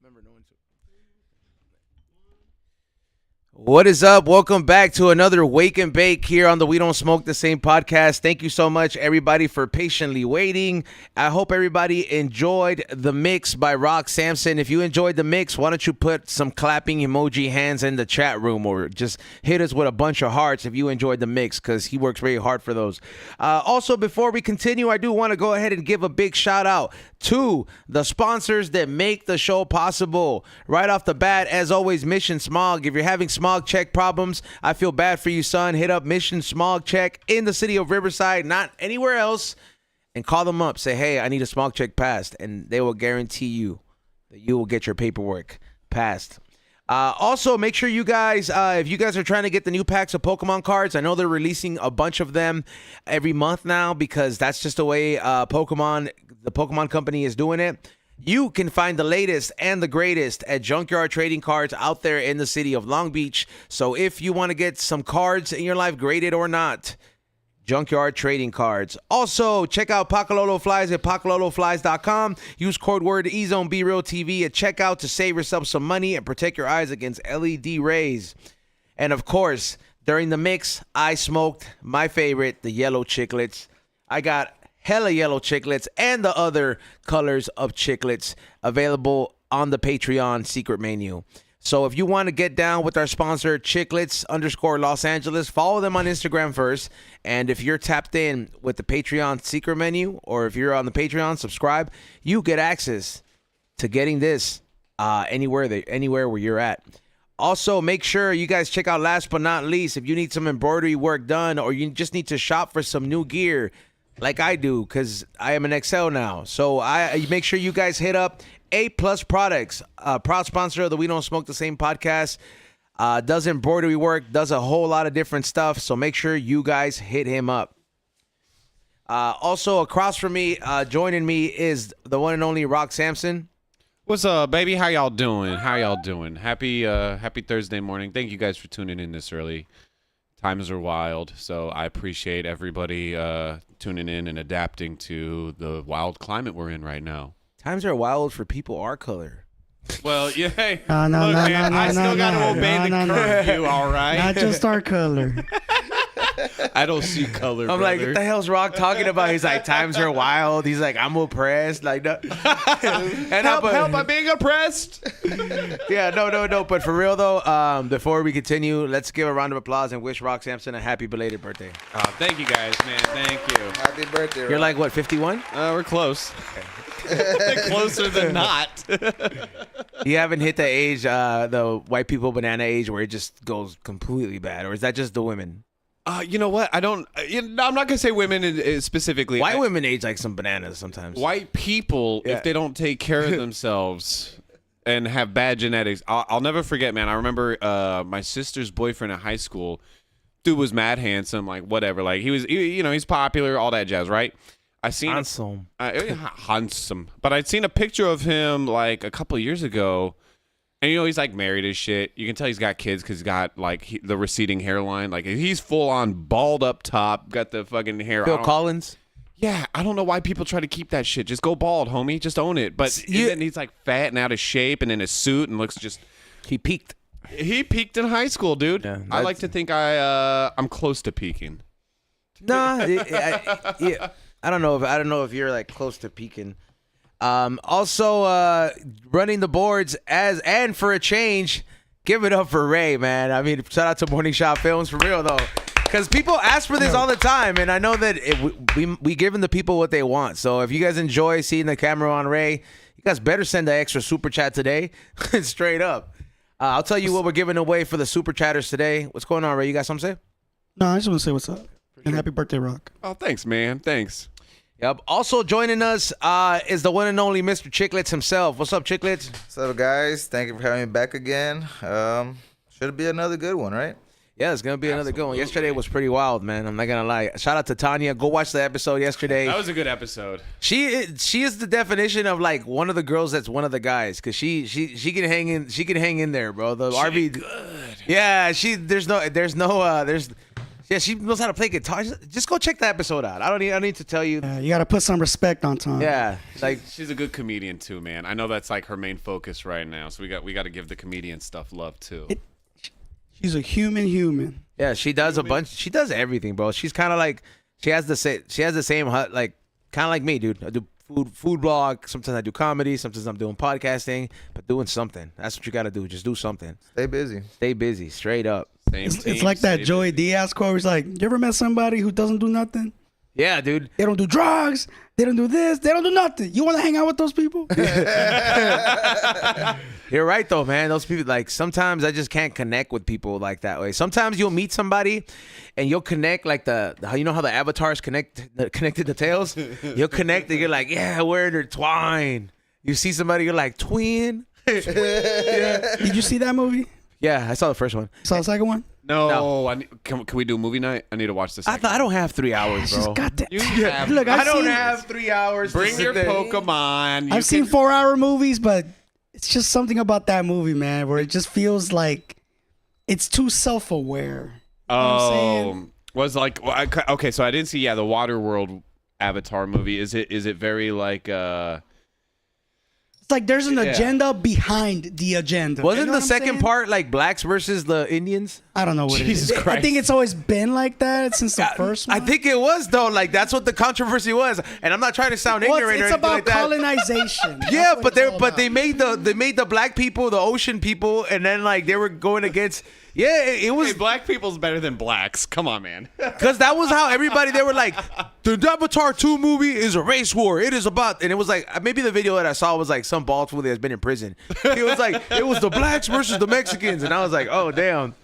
Remember, no one's. What is up? Welcome back to another Wake and Bake here on the We Don't Smoke the Same podcast. Thank you so much, everybody, for patiently waiting. I hope everybody enjoyed the mix by Rock Samson. If you enjoyed the mix, why don't you put some clapping emoji hands in the chat room or just hit us with a bunch of hearts if you enjoyed the mix, because he works very hard for those. Also, before we continue, I do want to go ahead and give a big shout out to the sponsors that make the show possible. Right off the bat, as always, Mission Smog. If you're having smog check problems, I feel bad for you, son. Hit up Mission Smog Check in the city of Riverside, not anywhere else, and call them up. Say, hey, I need a smog check passed, and they will guarantee you that you will get your paperwork passed. Also, make sure you guys, if you guys are trying to get the new packs of Pokemon cards, I know they're releasing a bunch of them every month now because that's just the way the Pokemon company is doing it. You can find the latest and the greatest at Junkyard Trading Cards out there in the city of Long Beach. So if you want to get some cards in your life, graded or not, Junkyard Trading Cards. Also, check out Pacololo Flies at pacololoflies.com. Use code word EZone BRealTV at checkout to save yourself some money and protect your eyes against LED rays. And of course, during the mix, I smoked my favorite, the yellow chiclets. I got hella yellow chiclets and the other colors of chiclets available on the Patreon secret menu. So if you want to get down with our sponsor, Chiclets_Los Angeles, follow them on Instagram first. And if you're tapped in with the Patreon secret menu, or if you're on the Patreon, subscribe, you get access to getting this anywhere where you're at. Also, make sure you guys check out, last but not least, if you need some embroidery work done or you just need to shop for some new gear, like I do, because I am an XL now. So I make sure you guys hit up A+ Products, proud sponsor of the We Don't Smoke the Same podcast. Does embroidery work, does a whole lot of different stuff. So make sure you guys hit him up. Also, across from me, joining me is the one and only Rock Samson. What's up, baby? How y'all doing? Happy Thursday morning. Thank you guys for tuning in this early. Times are wild, so I appreciate everybody tuning in and adapting to the wild climate we're in right now. Times are wild for people our color. Well, yeah, hey, no, I still got to obey the curfew, all right? Not just our color. I don't see color, I'm brother. like, what the hell's Rock talking about? He's like, times are wild. He's like, I'm oppressed. Like, no. And help, I'm being oppressed. Yeah, no. But for real, though, before we continue, let's give a round of applause and wish Rock Samson a happy belated birthday. Oh, thank you guys, man. Thank you. Happy birthday, Rock. You're like, what, 51? We're close. Closer than not. You haven't hit the age, the white people banana age, where it just goes completely bad, or is that just the women? You know what? I'm not gonna say women specifically. White women age like some bananas sometimes. White people, Yeah. if they don't take care of themselves and have bad genetics, I'll never forget, man. I remember my sister's boyfriend in high school. Dude was mad handsome, like whatever. Like he's popular, all that jazz, right? I seen Handsome. handsome, but I'd seen a picture of him like a couple of years ago. And, he's, like, married as shit. You can tell he's got kids because he's got, like, the receding hairline. Like, he's full-on bald up top, got the fucking hair. Phil Collins? Yeah, I don't know why people try to keep that shit. Just go bald, homie. Just own it. But then he's, like, fat and out of shape and in a suit and looks just... He peaked. He peaked in high school, dude. Yeah, I like to think I'm close to peaking. Nah, I don't know if you're, like, close to peaking. Also, running the boards and for a change, give it up for Ray, man. I mean, shout out to Morning Shot Films for real though, because people ask for this all the time, and I know that we giving the people what they want. So if you guys enjoy seeing the camera on Ray, you guys better send the extra super chat today, straight up. I'll tell you what we're giving away for the super chatters today. What's going on, Ray? You got something to say? No, I just want to say what's up. And happy birthday, Rock. Oh, thanks, man. Thanks. Yep. Also joining us is the one and only Mr. Chiclets himself. What's up, Chiclets? What's up, guys? Thank you for having me back again. Should be another good one, right? Yeah, it's going to be another good one. Yesterday was pretty wild, man. I'm not going to lie. Shout out to Tanya. Go watch the episode yesterday. That was a good episode. She is the definition of like one of the girls that's one of the guys, because she can hang in there, bro. The RV good. Yeah, there's Yeah, she knows how to play guitar. Just go check the episode out. I don't need to tell you. You got to put some respect on Tom. Yeah, like She's a good comedian too, man. I know that's like her main focus right now. So we got to give the comedian stuff love too. She's a human. yeah, she does a bunch. She does everything, bro. She's kind of like she has the same like kind of like me, dude. I do food blog. Sometimes I do comedy. Sometimes I'm doing podcasting. But doing something. That's what you got to do. Just do something. Stay busy. Stay busy. Straight up. Same It's team, like that stay Joey busy. Diaz quote where he's like, you ever met somebody who doesn't do nothing? Yeah, dude. They don't do drugs. They don't do this. They don't do nothing. You want to hang out with those people? You're right though, man. Those people, like, sometimes I just can't connect with people like that way. Sometimes you'll meet somebody and you'll connect like you know how the avatars connected the tails? You'll connect and you're like, yeah, we're intertwined. You see somebody, you're like, twin. Did you see that movie? Yeah, I saw the first one. Saw the second one? No, can we do a movie night? I need to watch this. I don't have 3 hours, bro. Just got to. You have- Look, I I've don't seen, have 3 hours. to Bring sit your there. Pokemon. I've seen 4-hour movies, but it's just something about that movie, man, where it just feels like it's too self-aware. You know what I'm saying? Was like okay. So I didn't see the Waterworld Avatar movie. Is it very like It's like there's an agenda behind the agenda. Wasn't You know the what I'm second saying? part like blacks versus the Indians? I don't know what Jesus it is. I Christ. think it's always been like that since the first one. I think it was though. Like that's what the controversy was. And I'm not trying to sound Well, ignorant it's or anything about like that. colonization. Yeah, That's what but it's all about. they made the black people the ocean people, and then like they were going against. Yeah, it was black people's better than blacks. Come on, man. because that was how everybody they were like the Avatar 2 movie is a race war. It is about, and it was like maybe the video that I saw was like some bald fool that's been in prison. It was like it was the blacks versus the Mexicans, and I was like, oh damn.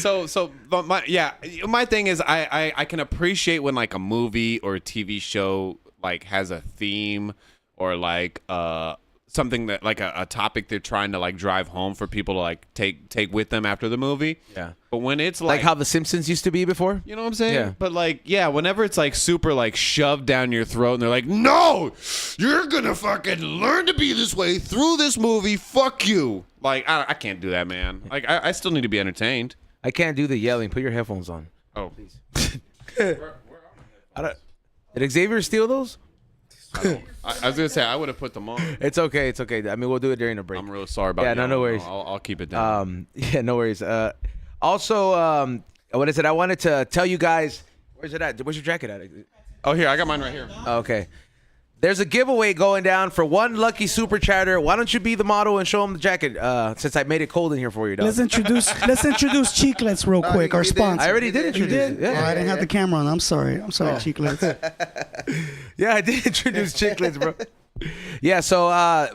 But my thing is I can appreciate when like a movie or a TV show like has a theme or like something that like a topic they're trying to like drive home for people to like take with them after the movie. Yeah. But when it's Like how the Simpsons used to be before. you know what I'm saying? Yeah. But like, whenever it's like super like shoved down your throat and they're like, no, you're gonna fucking learn to be this way through this movie. Fuck you. Like, I can't do that, man. Like, I still need to be entertained. I can't do the yelling. Put your headphones on. Oh, Did Xavier steal those? I was gonna say I would have put them on. It's okay. It's okay. I mean, we'll do it during the break. I'm real sorry about. Yeah, no yelling. worries. I'll keep it down. Yeah, no worries. Also, what is it? I wanted to tell you guys. Where's it at? Where's your jacket at? Oh, here I got mine right here. Okay. There's a giveaway going down for one lucky super chatter. Why don't you be the model and show them the jacket? Since I made it cold in here for you, dog. Let's introduce Chiclets real quick, our you did. sponsor. I already did introduce it. Oh, Yeah. I didn't have the camera on. I'm sorry, Chiclets. Yeah, I did introduce Chiclets, bro. Yeah, so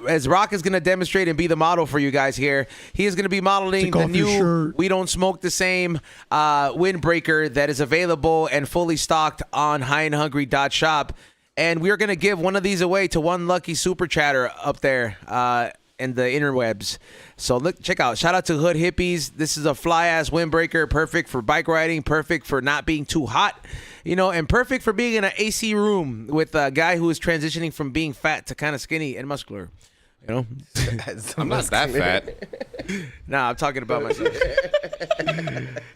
as Rock is going to demonstrate and be the model for you guys here, he is going to be modeling Take the off your new shirt. We Don't Smoke the Same windbreaker that is available and fully stocked on highandhungry.shop. And we're going to give one of these away to one lucky super chatter up there in the interwebs. So look, check out. Shout out to Hood Hippies. This is a fly-ass windbreaker, perfect for bike riding, perfect for not being too hot, you know, and perfect for being in an AC room with a guy who is transitioning from being fat to kind of skinny and muscular. You know? I'm not that fat. Nah, I'm talking about myself.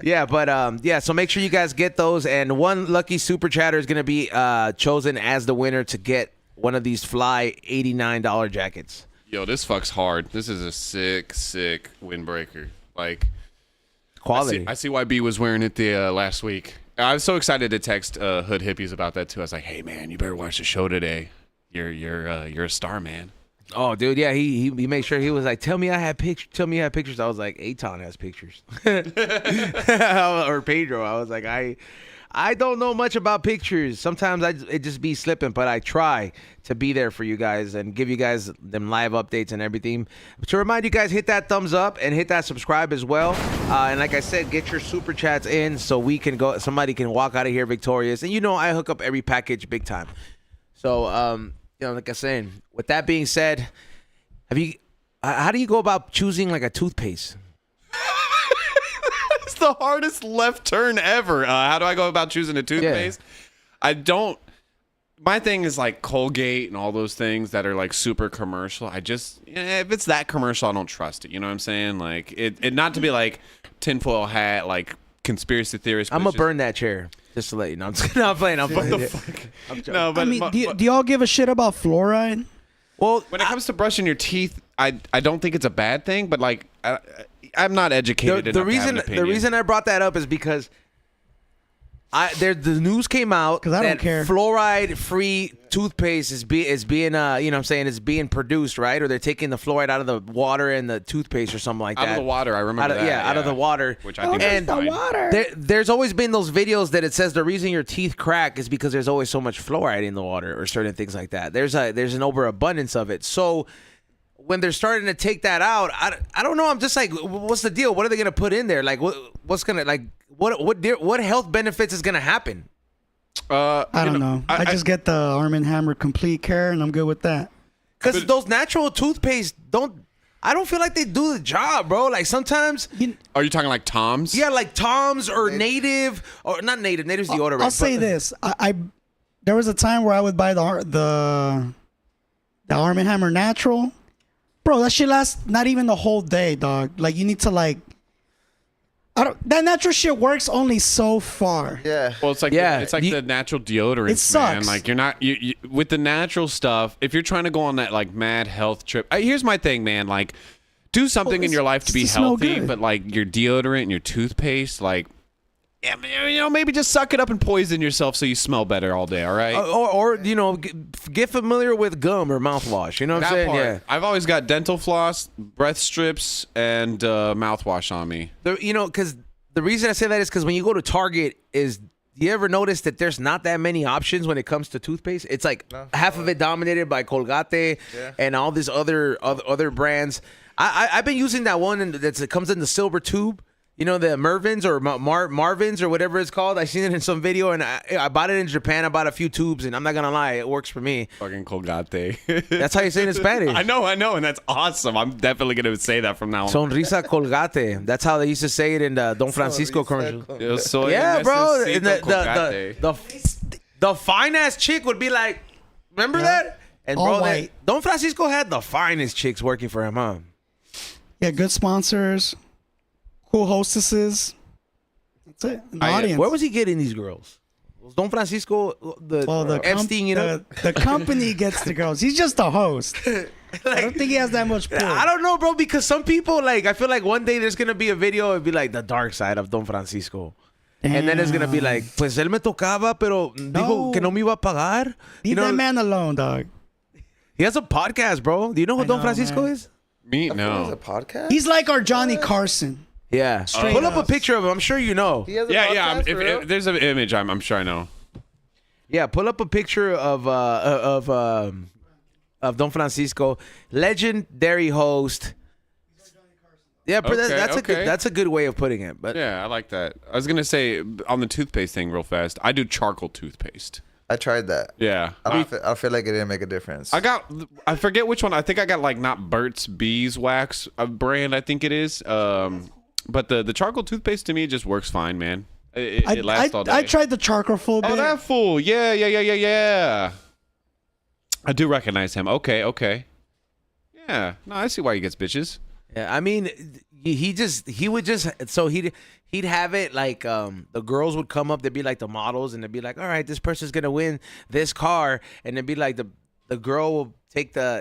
Yeah, but yeah, so make sure you guys get those, and one lucky super chatter is going to be chosen as the winner to get one of these fly $89 jackets. Yo, this fucks hard. This is a sick windbreaker. Like, Quality. I see why B was wearing it the last week. I was so excited to text Hood Hippies about that too. I was like, hey man, you better watch the show today. You're a star, man. Oh, dude, yeah, he made sure he was like, tell me I have pictures. I was like, Aton has pictures. Or Pedro. I was like, I don't know much about pictures. Sometimes it just be slipping, but I try to be there for you guys and give you guys them live updates and everything. To remind you guys, hit that thumbs up and hit that subscribe as well. And like I said, get your super chats in so we can go. Somebody can walk out of here victorious. And you know, I hook up every package big time. So, you know, like I was saying, with that being said, how do you go about choosing like a toothpaste? It's the hardest left turn ever. How do I go about choosing a toothpaste? Yeah. My thing is like Colgate and all those things that are like super commercial. If it's that commercial, I don't trust it. You know what I'm saying? Like it not to be like tinfoil hat, like conspiracy theorist. I'm gonna burn that chair just to let you know. I'm just not playing. I'm playing. What the fuck? No, but I mean, do y'all give a shit about fluoride? Well, when it comes to brushing your teeth, I don't think it's a bad thing, but like I'm not educated enough to have an opinion. The reason I brought that up is because the news came out 'Cause I don't care. Fluoride-free toothpaste is being you know what I'm saying, it's being produced, right? Or they're taking the fluoride out of the water and the toothpaste or something like that. Out of the water, I remember that. Out of the water. Which I think is and fine. Water. There's always been those videos that it says the reason your teeth crack is because there's always so much fluoride in the water or certain things like that. There's an overabundance of it. So when they're starting to take that out, I don't know. I'm just like, what's the deal? What are they gonna put in there? Like, what's gonna like what health benefits is gonna happen? I don't know. I just get the Arm & Hammer Complete Care, and I'm good with that. Because those natural toothpaste I don't feel like they do the job, bro. Like sometimes. Are you talking like Tom's? Yeah, like Tom's or Native or not Native. Native's deodorant. I'll say this: I there was a time where I would buy the Arm & Hammer Natural. Bro, that shit lasts not even the whole day, dog. Like you need to like. That natural shit works only so far. Yeah. Well, it's like the natural deodorant. It sucks. Man. Like you're not you with the natural stuff. If you're trying to go on that like mad health trip, here's my thing, man. Like, do something in your life to be healthy, but like your deodorant and your toothpaste, like, yeah, you know, maybe just suck it up and poison yourself so you smell better all day. All right. Or you know, get familiar with gum or mouthwash. You know what I'm saying? Yeah. I've always got dental floss, breath strips, and mouthwash on me. Because the reason I say that is because when you go to Target, do you ever notice that there's not that many options when it comes to toothpaste? It's like half of it dominated by Colgate and all these other brands. I've been using that one that comes in the silver tube. You know, the Mervyn's or Marvin's or whatever it's called. I seen it in some video, and I bought it in Japan. I bought a few tubes, and I'm not going to lie, it works for me. Fucking Colgate. That's how you say it in Spanish. I know, and that's awesome. I'm definitely going to say that from now on. Sonrisa Colgate. That's how they used to say it in the Don Francisco commercial. Yeah, bro. And the fine-ass chick would be like, remember that? And bro, Don Francisco had the finest chicks working for him, huh? Yeah, good sponsors. Cool hostesses. That's it. The audience. Where was he getting these girls? Was Don Francisco the Epstein? You know, the company gets the girls. He's just a host. I don't think he has that much pull. I don't know, bro. Because some people I feel like one day there's gonna be a video. It'd be like the dark side of Don Francisco, and then it's gonna be like, pues él me tocaba, pero dijo que no me iba a pagar. Leave that man alone, dog. He has a podcast, bro. Do you know who Don Francisco is? Me, no. He has a podcast? He's like our Johnny Carson. Yeah, pull up a picture of him. I'm sure you know. He has a Yeah. podcast, for real? If there's an image, I'm sure I know. Yeah, pull up a picture of Don Francisco, legendary host. Yeah, but that's a good way of putting it. But Yeah, I like that. I was gonna say on the toothpaste thing real fast. I do charcoal toothpaste. I tried that. Yeah, I feel like it didn't make a difference. I forget which one. I think I got like not Burt's Beeswax brand. I think it is. But the charcoal toothpaste to me just works fine, man. It lasts all day. I tried the charcoal full bit. Oh, that fool. Yeah. I do recognize him. Okay. Yeah. No, I see why he gets bitches. yeah, I mean, he would just so he'd have it like the girls would come up. They'd be like the models, and they'd be like, all right, this person's gonna win this car, and it'd be like the girl will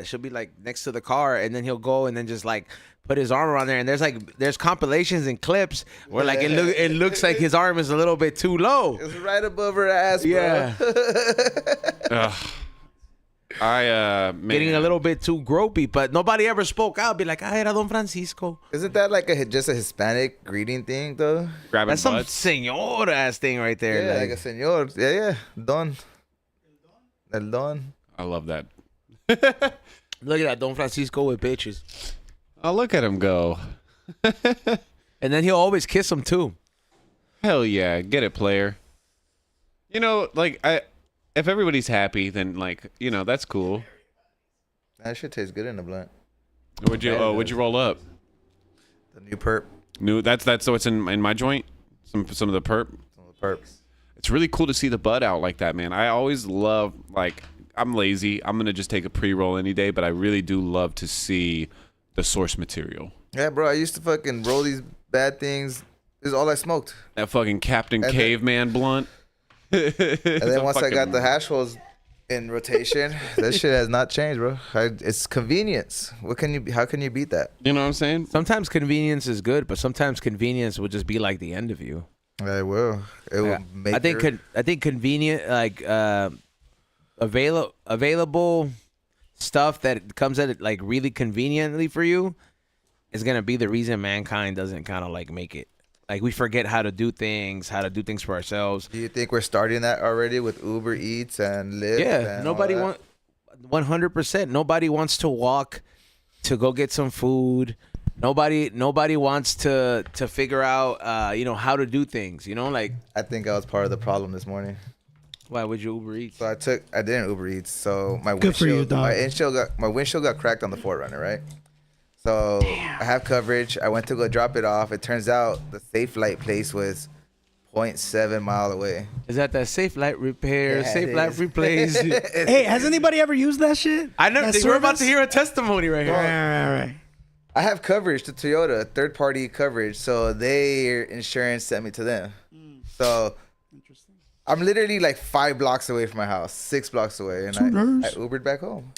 she'll be like next to the car, and then he'll go and then just like put his arm around there, and there's compilations and clips where like it looks like his arm is a little bit too low. It's right above her ass, bro. Yeah. Man. Getting a little bit too gropey, but nobody ever spoke out. Be like, era Don Francisco. Isn't that like just a Hispanic greeting thing, though? Grabbing That's some butts. senor ass thing right there. Yeah, like a senor. Yeah. Don. El Don. I love that. Look at that, Don Francisco with bitches. Oh, look at him go. And then he'll always kiss them too. Hell yeah, get it, player. You know, like if everybody's happy, then like that's cool. That shit tastes good in the blunt. Would you roll up? The new perp. That's so it's in my joint. Some of the perp. Some of the perps. It's really cool to see the bud out like that, man. I always love I'm lazy. I'm gonna just take a pre-roll any day, but I really do love to see the source material. Yeah, bro. I used to fucking roll these bad things This is all I smoked. That fucking Captain And Caveman blunt. And then once I got the hash holes in rotation, that shit has not changed, bro. It's convenience. How can you beat that? You know what I'm saying? Sometimes convenience is good, but sometimes convenience will just be like the end of you. It will. It will make. I think convenient, like available stuff that comes at it like really conveniently for you is gonna be the reason mankind doesn't kind of like make it. Like we forget how to do things for ourselves. Do you think we're starting that already with Uber Eats and Lyft? Yeah, and nobody all that? 100%. Nobody wants to walk to go get some food. Nobody wants to figure out how to do things. Like I think I was part of the problem this morning. why would you Uber Eats? So I didn't Uber Eats. So my Good for you, windshield, dog. my windshield got cracked on the Forerunner, right? So I have coverage. I went to go drop it off. It turns out the Safe Light place was 0.7 mile away. Is that Safe Light Repair, Yeah, Safe it Light is. Replace? Hey, has anybody ever used that shit? I never. That We're about service? to hear a testimony right here. Right. I have coverage to Toyota, third party coverage. So their insurance sent me to them. So I'm literally like 5 blocks away from my house, 6 blocks away, and I Ubered back home.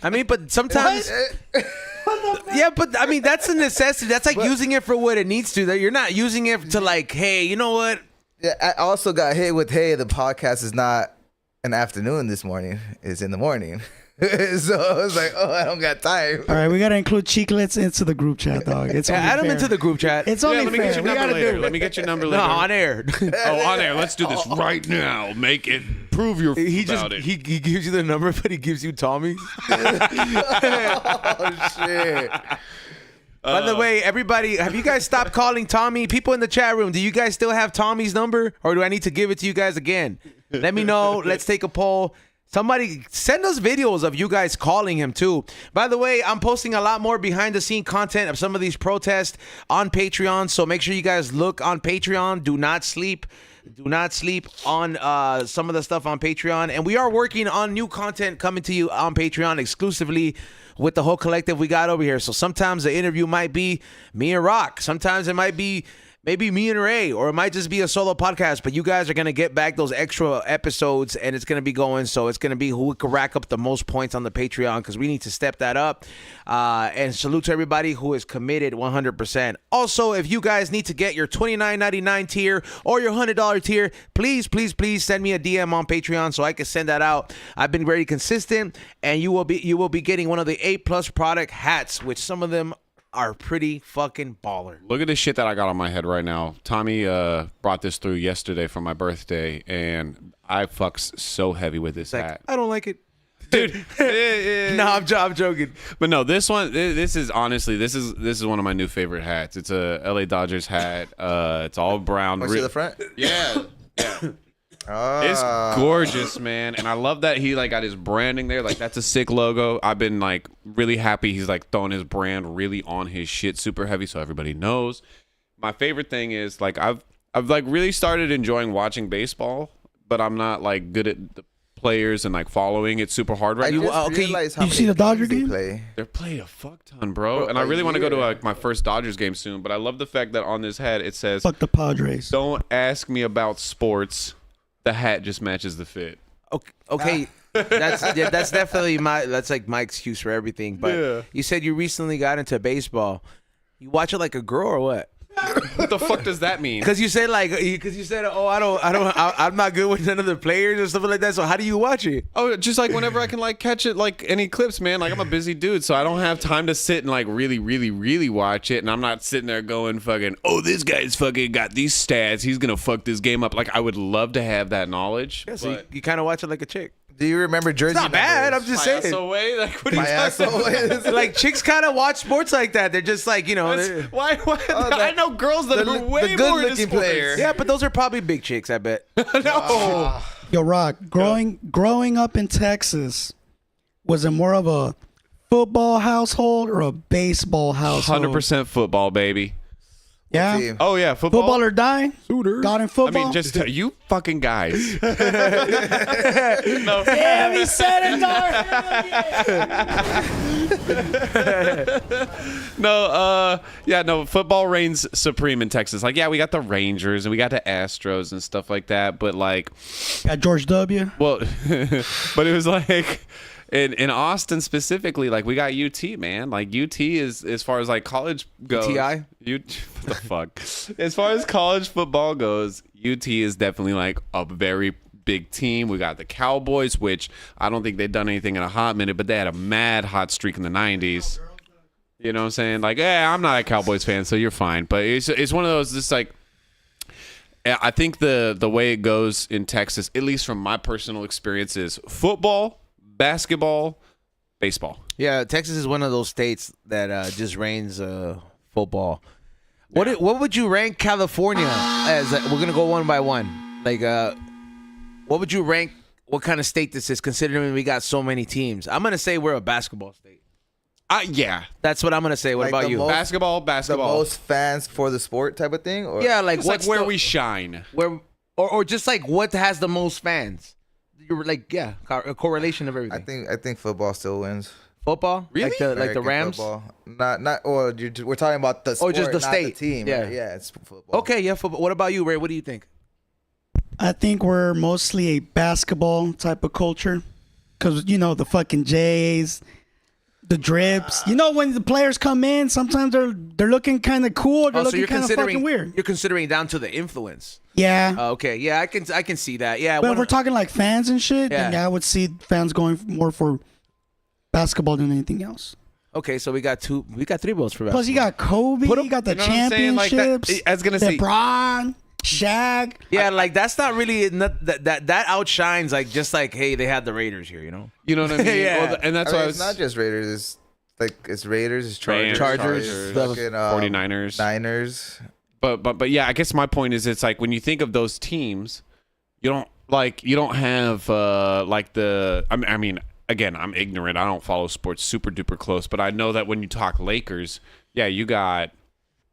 I mean, but sometimes. Yeah, but I mean that's a necessity. That's like using it for what it needs to. That you're not using it to like, hey, you know what? Yeah, I also got hit with, hey, the podcast is not an afternoon this morning. It's in the morning. So I was like, oh, I don't got time. All right, we gotta include Chiclets into the group chat, dog. It's only Add them fair. into the group chat. It's only Let me fair. get your We number gotta later. do Let it. me get your number No, later. on air. Oh, on air. Let's do this right now. Make it. Prove your He about it. he gives you the number, but he gives you Tommy's. Oh, shit. By the way, everybody, have you guys stopped calling Tommy? People in the chat room, do you guys still have Tommy's number, or do I need to give it to you guys again? Let me know. Let's take a poll. Somebody send us videos of you guys calling him too. By the way, I'm posting a lot more behind the scene content of some of these protests on Patreon. So make sure you guys look on Patreon. Do not sleep. Do not sleep on some of the stuff on Patreon. And we are working on new content coming to you on Patreon exclusively with the whole collective we got over here. So sometimes the interview might be me and Rock. Sometimes it might be maybe me and Ray, or it might just be a solo podcast, but you guys are going to get back those extra episodes, and it's going to be going. So it's going to be who can rack up the most points on the Patreon, because we need to step that up. And salute to everybody who is committed 100%. Also, if you guys need to get your $29.99 tier or your $100 tier, please send me a DM on Patreon so I can send that out. I've been very consistent, and you will be getting one of the A+ product hats, which some of them are pretty fucking baller. Look at this shit that I got on my head right now. Tommy brought this through yesterday for my birthday, and I fucks so heavy with this hat. I don't like it. Dude. No, I'm joking. But no, this one, this is honestly, this is one of my new favorite hats. It's a LA Dodgers hat. It's all brown. Want to see the front? Yeah. It's gorgeous, man. And I love that he like got his branding there. Like that's a sick logo. I've been like really happy he's like throwing his brand really on his shit super heavy so everybody knows. My favorite thing is like I've like really started enjoying watching baseball, but I'm not like good at the players and like following it super hard right I now. just realized how you see many the Dodger games they game? play. They're playing a fuck ton, bro. Bro, And I a really want to go to year. like my first Dodgers game soon, but I love the fact that on this hat it says, Fuck the Padres. "Don't ask me about sports." The hat just matches the fit. Okay. That's definitely that's like my excuse for everything. But Yeah. you said you recently got into baseball. You watch it like a girl or what? What the fuck does that mean? Because you said oh I'm not good with none of the players or something like that. So how do you watch it? Oh, just like whenever I can like catch it, like any clips, man. Like I'm a busy dude, so I don't have time to sit and like really watch it. And I'm not sitting there going fucking, oh, this guy's fucking got these stats. He's gonna fuck this game up. Like I would love to have that knowledge. Yeah, so but you kind of watch it like a chick. Do you remember jersey It's not bad. I'm numbers? just my ass saying. away. Like what are My you ass talking about? away. Like chicks kind of watch sports like that. They're just like they're- Why? I know girls that are way the more into good-looking sports. player. yeah, but those are probably big chicks. I bet. No. Yo, Rock, growing up in Texas, was it more of a football household or a baseball household? 100% football, baby. Yeah. Team. Oh yeah, football. Football or die. God in I football. mean, just you fucking guys. No. Damn, he said it, dog. No, football reigns supreme in Texas. Like, yeah, we got the Rangers and we got the Astros and stuff like that, but like, Got George W. well, but it was like in Austin specifically, like we got UT, man. Like UT is, as far as like college goes. UTI? What the fuck? As far as college football goes, UT is definitely like a very big team. We got the Cowboys, which I don't think they've done anything in a hot minute, but they had a mad hot streak in the 90s. You know what I'm saying? Like, I'm not a Cowboys fan, so you're fine. But it's one of those, just like, I think the way it goes in Texas, at least from my personal experience, is football, basketball, baseball. Yeah, Texas is one of those states that just reigns football. What would you rank California as? We're gonna go one by one. Like, what would you rank? What kind of state this is, considering we got so many teams? I'm gonna say we're a basketball state. Yeah. That's what I'm gonna say. What Like about the you? most- Basketball. The most fans for the sport type of thing? Or? Yeah, like It's what's like where the- we shine. where or just like what has the most fans? You're like, yeah, a correlation of everything. I think football still wins. Football, Really? like the American Rams. Football. Not or we're talking about the sport, just the not state. the team. Yeah. Right? Yeah, it's football. Okay, yeah, football. What about you, Ray? What do you think? I think we're mostly a basketball type of culture. Because, you know, the fucking Jays, the drips. You know, when the players come in, sometimes they're looking kind of cool. They're looking kind of fucking weird. You're considering down to the influence. Yeah. Okay, yeah, I can see that. Yeah, But if we're talking like fans and shit, then Yeah. yeah, I would see fans going more for basketball than anything else. okay, so we got three votes for basketball. Plus, you got Kobe, Put 'em- you got the You know what I'm saying? Like that- championships. I was gonna say- LeBron, Shaq. Yeah, like that's not really that outshines like just like, hey, they had the Raiders here, you know. You know what I mean? Yeah. Well, and that's I mean, why I it's was not just Raiders. It's like it's Raiders, it's Chargers, Chargers, fucking 49ers. Niners. But yeah, I guess my point is, it's like when you think of those teams, you don't have like the. I mean, again, I'm ignorant. I don't follow sports super duper close, but I know that when you talk Lakers, yeah, you got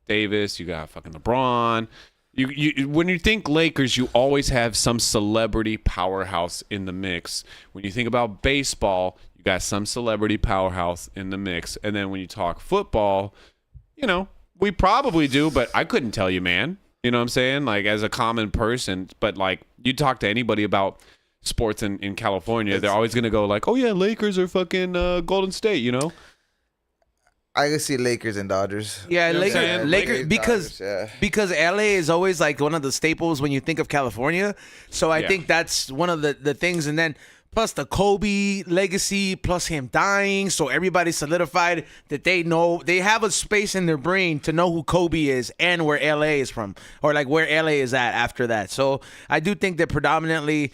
Davis, you got fucking LeBron. You when you think Lakers, you always have some celebrity powerhouse in the mix. When you think about baseball, you got some celebrity powerhouse in the mix. And then when you talk football, you know, we probably do, but I couldn't tell you, man. You know what I'm saying? Like, as a common person, but like you talk to anybody about sports in California, they're always going to go like, oh yeah, Lakers are fucking Golden State, you know? I can see Lakers and Dodgers. Yeah, You know what I'm Lakers, saying? Lakers because Dodgers, yeah. because LA is always like one of the staples when you think of California. So I Yeah. think that's one of the things, and then plus the Kobe legacy, plus him dying, so everybody solidified that they know they have a space in their brain to know who Kobe is and where LA is from, or like where LA is at after that. So I do think that predominantly,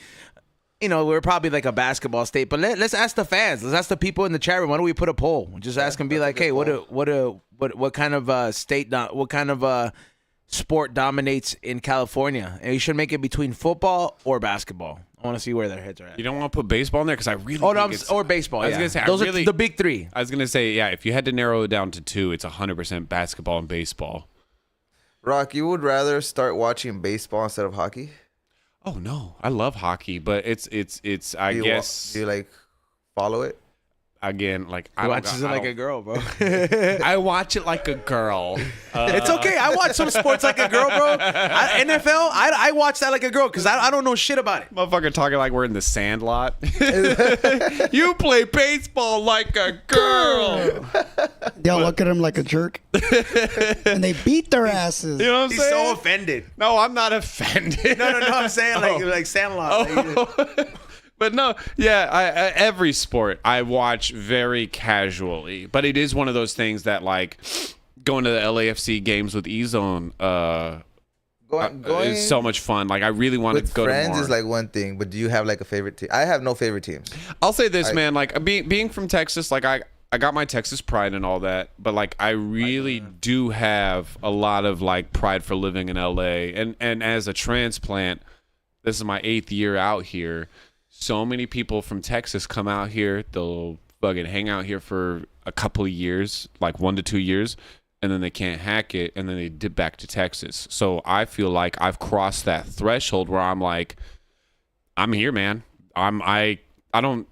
you know, we're probably like a basketball state, but let's ask the fans. Let's ask the people in the chat room. Why don't we put a poll? Just ask them, be like, hey, what kind of state, what kind of sport dominates in California? And you should make it between football or basketball. I want to see where their heads are at. You don't want to put baseball in there because I really Oh, no, think it's, or baseball. I was yeah. gonna say, those really- are the big three. I was going to say, yeah, if you had to narrow it down to two, it's 100% basketball and baseball. Rock, you would rather start watching baseball instead of hockey? Oh no, I love hockey, but it's I Do you guess do you like follow it? again, like He watches it like a girl, bro. I watch it like a girl. It's okay. I watch some sports like a girl, bro. NFL, I watch that like a girl because I don't know shit about it. Motherfucker talking like we're in the Sandlot. You play baseball like a girl. They'll look at him like a jerk. And they beat their asses. You know what I'm He's saying? so offended. No, I'm not offended. No, I'm saying like Sandlot. But no, yeah, I every sport I watch very casually, but it is one of those things that, like, going to the LAFC games with E-Zone Going is so much fun. Like, I really want to with go to friends more. is like one thing, but do you have like a favorite team? I have no favorite teams. I'll say this, man, like being from Texas, like I got my Texas pride and all that, but like I really do have a lot of like pride for living in LA, and as a transplant, this is my 8th year out here. So many people from Texas come out here. They'll fucking hang out here for a couple of years, like 1 to 2 years. and then they can't hack it, and then they dip back to Texas. So I feel like I've crossed that threshold where I'm like, I'm here, man. I don't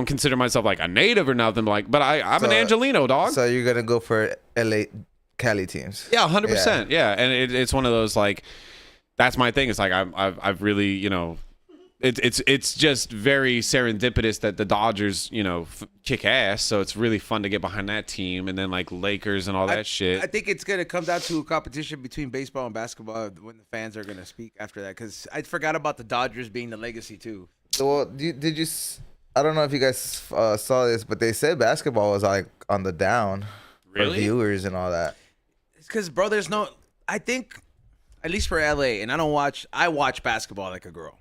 consider myself like a native or nothing, like, but I'm an Angelino, dog. So you're gonna go for LA, Cali teams? Yeah, 100%. Yeah, and it's one of those like, that's my thing. It's like I've really, you know, it's just very serendipitous that the Dodgers, you know, kick ass. So it's really fun to get behind that team, and then like Lakers and all that shit. I think it's gonna come down to a competition between baseball and basketball when the fans are gonna speak after that. Because I forgot about the Dodgers being the legacy too. Well, did you? I don't know if you guys saw this, but they said basketball was like on the down for Really? viewers and all that. It's because, bro, there's no. I think, at least for LA, and I watch basketball like a girl,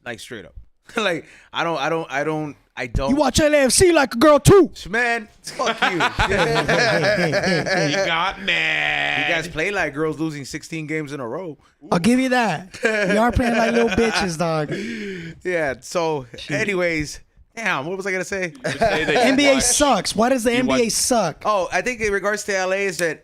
like straight up. Like I don't. You watch LAFC like a girl too. Man, fuck you. You got mad. You guys play like girls losing 16 games in a row. I'll give you that. You are playing like little bitches, dog. Yeah. So, anyways, damn. What was I gonna say? NBA sucks. Why does the NBA suck? Oh, I think in regards to LA is that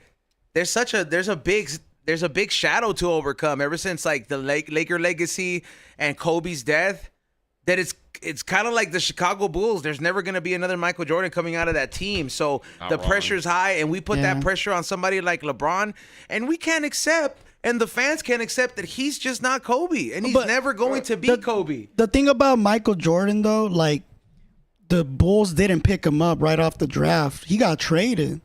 there's a big shadow to overcome ever since like the Laker legacy and Kobe's death. That it's kind of like the Chicago Bulls. There's never going to be another Michael Jordan coming out of that team. So the pressure's high, and we put that pressure on somebody like LeBron, and we can't accept, and the fans can't accept that he's just not Kobe, and he's never going to be Kobe. The thing about Michael Jordan, though, like, the Bulls didn't pick him up right off the draft. He got traded.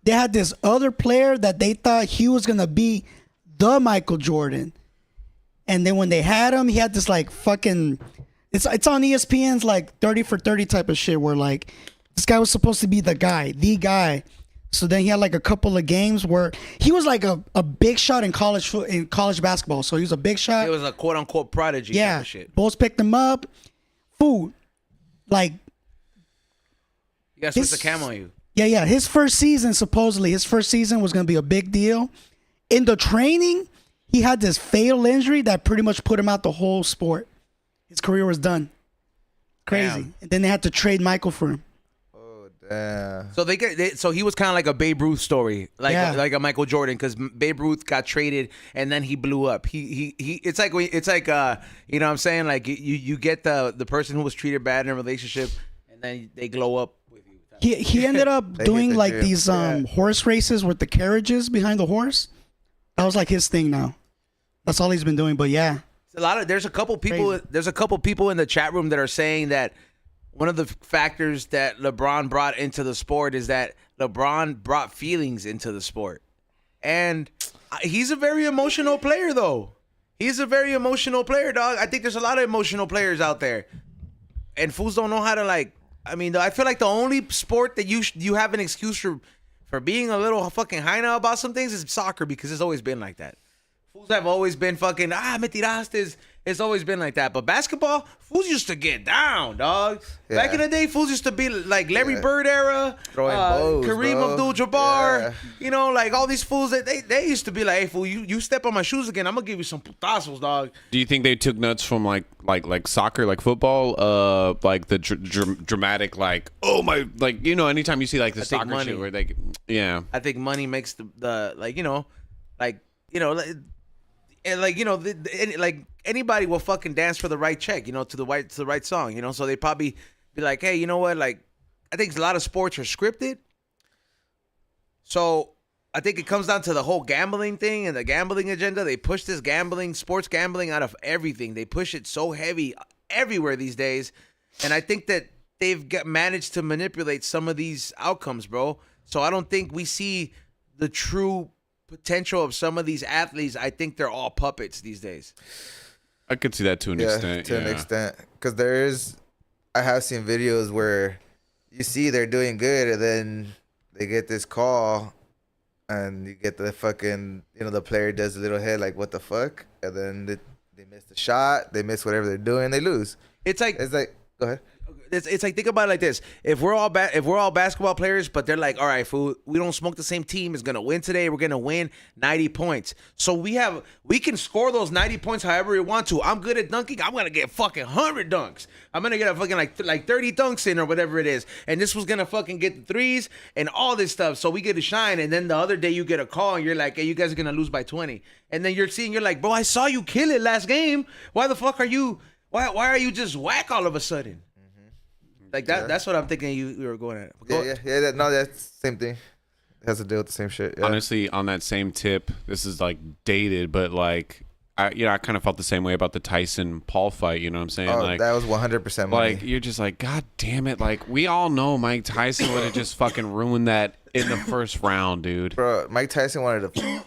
They had this other player that they thought he was going to be the Michael Jordan. And then when they had him, he had this, like, fucking... It's on ESPN's like 30 for 30 type of shit where like this guy was supposed to be the guy. So then he had like a couple of games where he was like a big shot in college basketball. So he was a big shot. It was a quote unquote prodigy. Yeah. Type of shit. Bulls picked him up. Food. Like. You got to switch the cam on you. Yeah. His first season was going to be a big deal. In the training, he had this fatal injury that pretty much put him out the whole sport. His career was done. Crazy. Damn. And then they had to trade Michael for him. Oh damn! So he was kind of like a Babe Ruth story, like a Michael Jordan, because Babe Ruth got traded and then he blew up. He it's like you know what I'm saying, like you get the person who was treated bad in a relationship and then they glow up with you. He ended up doing like these horse races with the carriages behind the horse. That was like his thing now. That's all he's been doing. But yeah. There's a couple people in the chat room that are saying that one of the factors that LeBron brought into the sport is that LeBron brought feelings into the sport. And he's a very emotional player, though. He's a very emotional player, dog. I think there's a lot of emotional players out there. And fools don't know how to, like, I mean, I feel like the only sport that you have an excuse for being a little fucking high now about some things is soccer, because it's always been like that. Fools have always been fucking, me tiraste. It's always been like that. But basketball, fools used to get down, dog. Yeah. Back in the day, fools used to be like Larry Bird era, throwing bows, Kareem Abdul-Jabbar. Yeah. You know, like all these fools, they used to be like, hey, fool, you step on my shoes again, I'm going to give you some putazos, dog. Do you think they took nuts from like soccer, like football, like the dramatic, like, oh my, like, you know, anytime you see like the soccer money. shit where they, yeah. I think money makes the like, like, you know, like anybody will fucking dance for the right check, you know, to the right song, you know. So they probably be like, hey, you know what? Like, I think a lot of sports are scripted. So I think it comes down to the whole gambling thing and the gambling agenda. They push this sports gambling out of everything. They push it so heavy everywhere these days. And I think that they've managed to manipulate some of these outcomes, bro. So I don't think we see the true potential of some of these athletes. I think they're all puppets these days. I could see that to an extent. To an extent, because I have seen videos where you see they're doing good, and then they get this call, and you get the fucking, you know, the player does a little head like, what the fuck, and then they miss the shot, they miss whatever they're doing, they lose. It's like go ahead. it's like, think about it like this: if we're all basketball players, but they're like, all right, fool, we don't smoke the same team is gonna win today. We're gonna win 90 points. So we can score those 90 points however we want to. I'm good at dunking. I'm gonna get fucking 100 dunks. I'm gonna get a fucking like 30 dunks in or whatever it is. And this was gonna fucking get the threes and all this stuff. So we get to shine. And then the other day you get a call and you're like, hey, you guys are gonna lose by 20. And then you're like, bro, I saw you kill it last game. Why the fuck are you? Why are you just whack all of a sudden? Like that. Yeah. That's what I'm thinking you were going at. Yeah. No, that's the same thing. It has to deal with the same shit. Yeah. Honestly, on that same tip, this is like dated, but like, I kind of felt the same way about the Tyson Paul fight. You know what I'm saying? Oh, like that was 100% money. Like you're just like, God damn it! Like we all know Mike Tyson would have just fucking ruined that in the first round, dude. Bro, Mike Tyson wanted to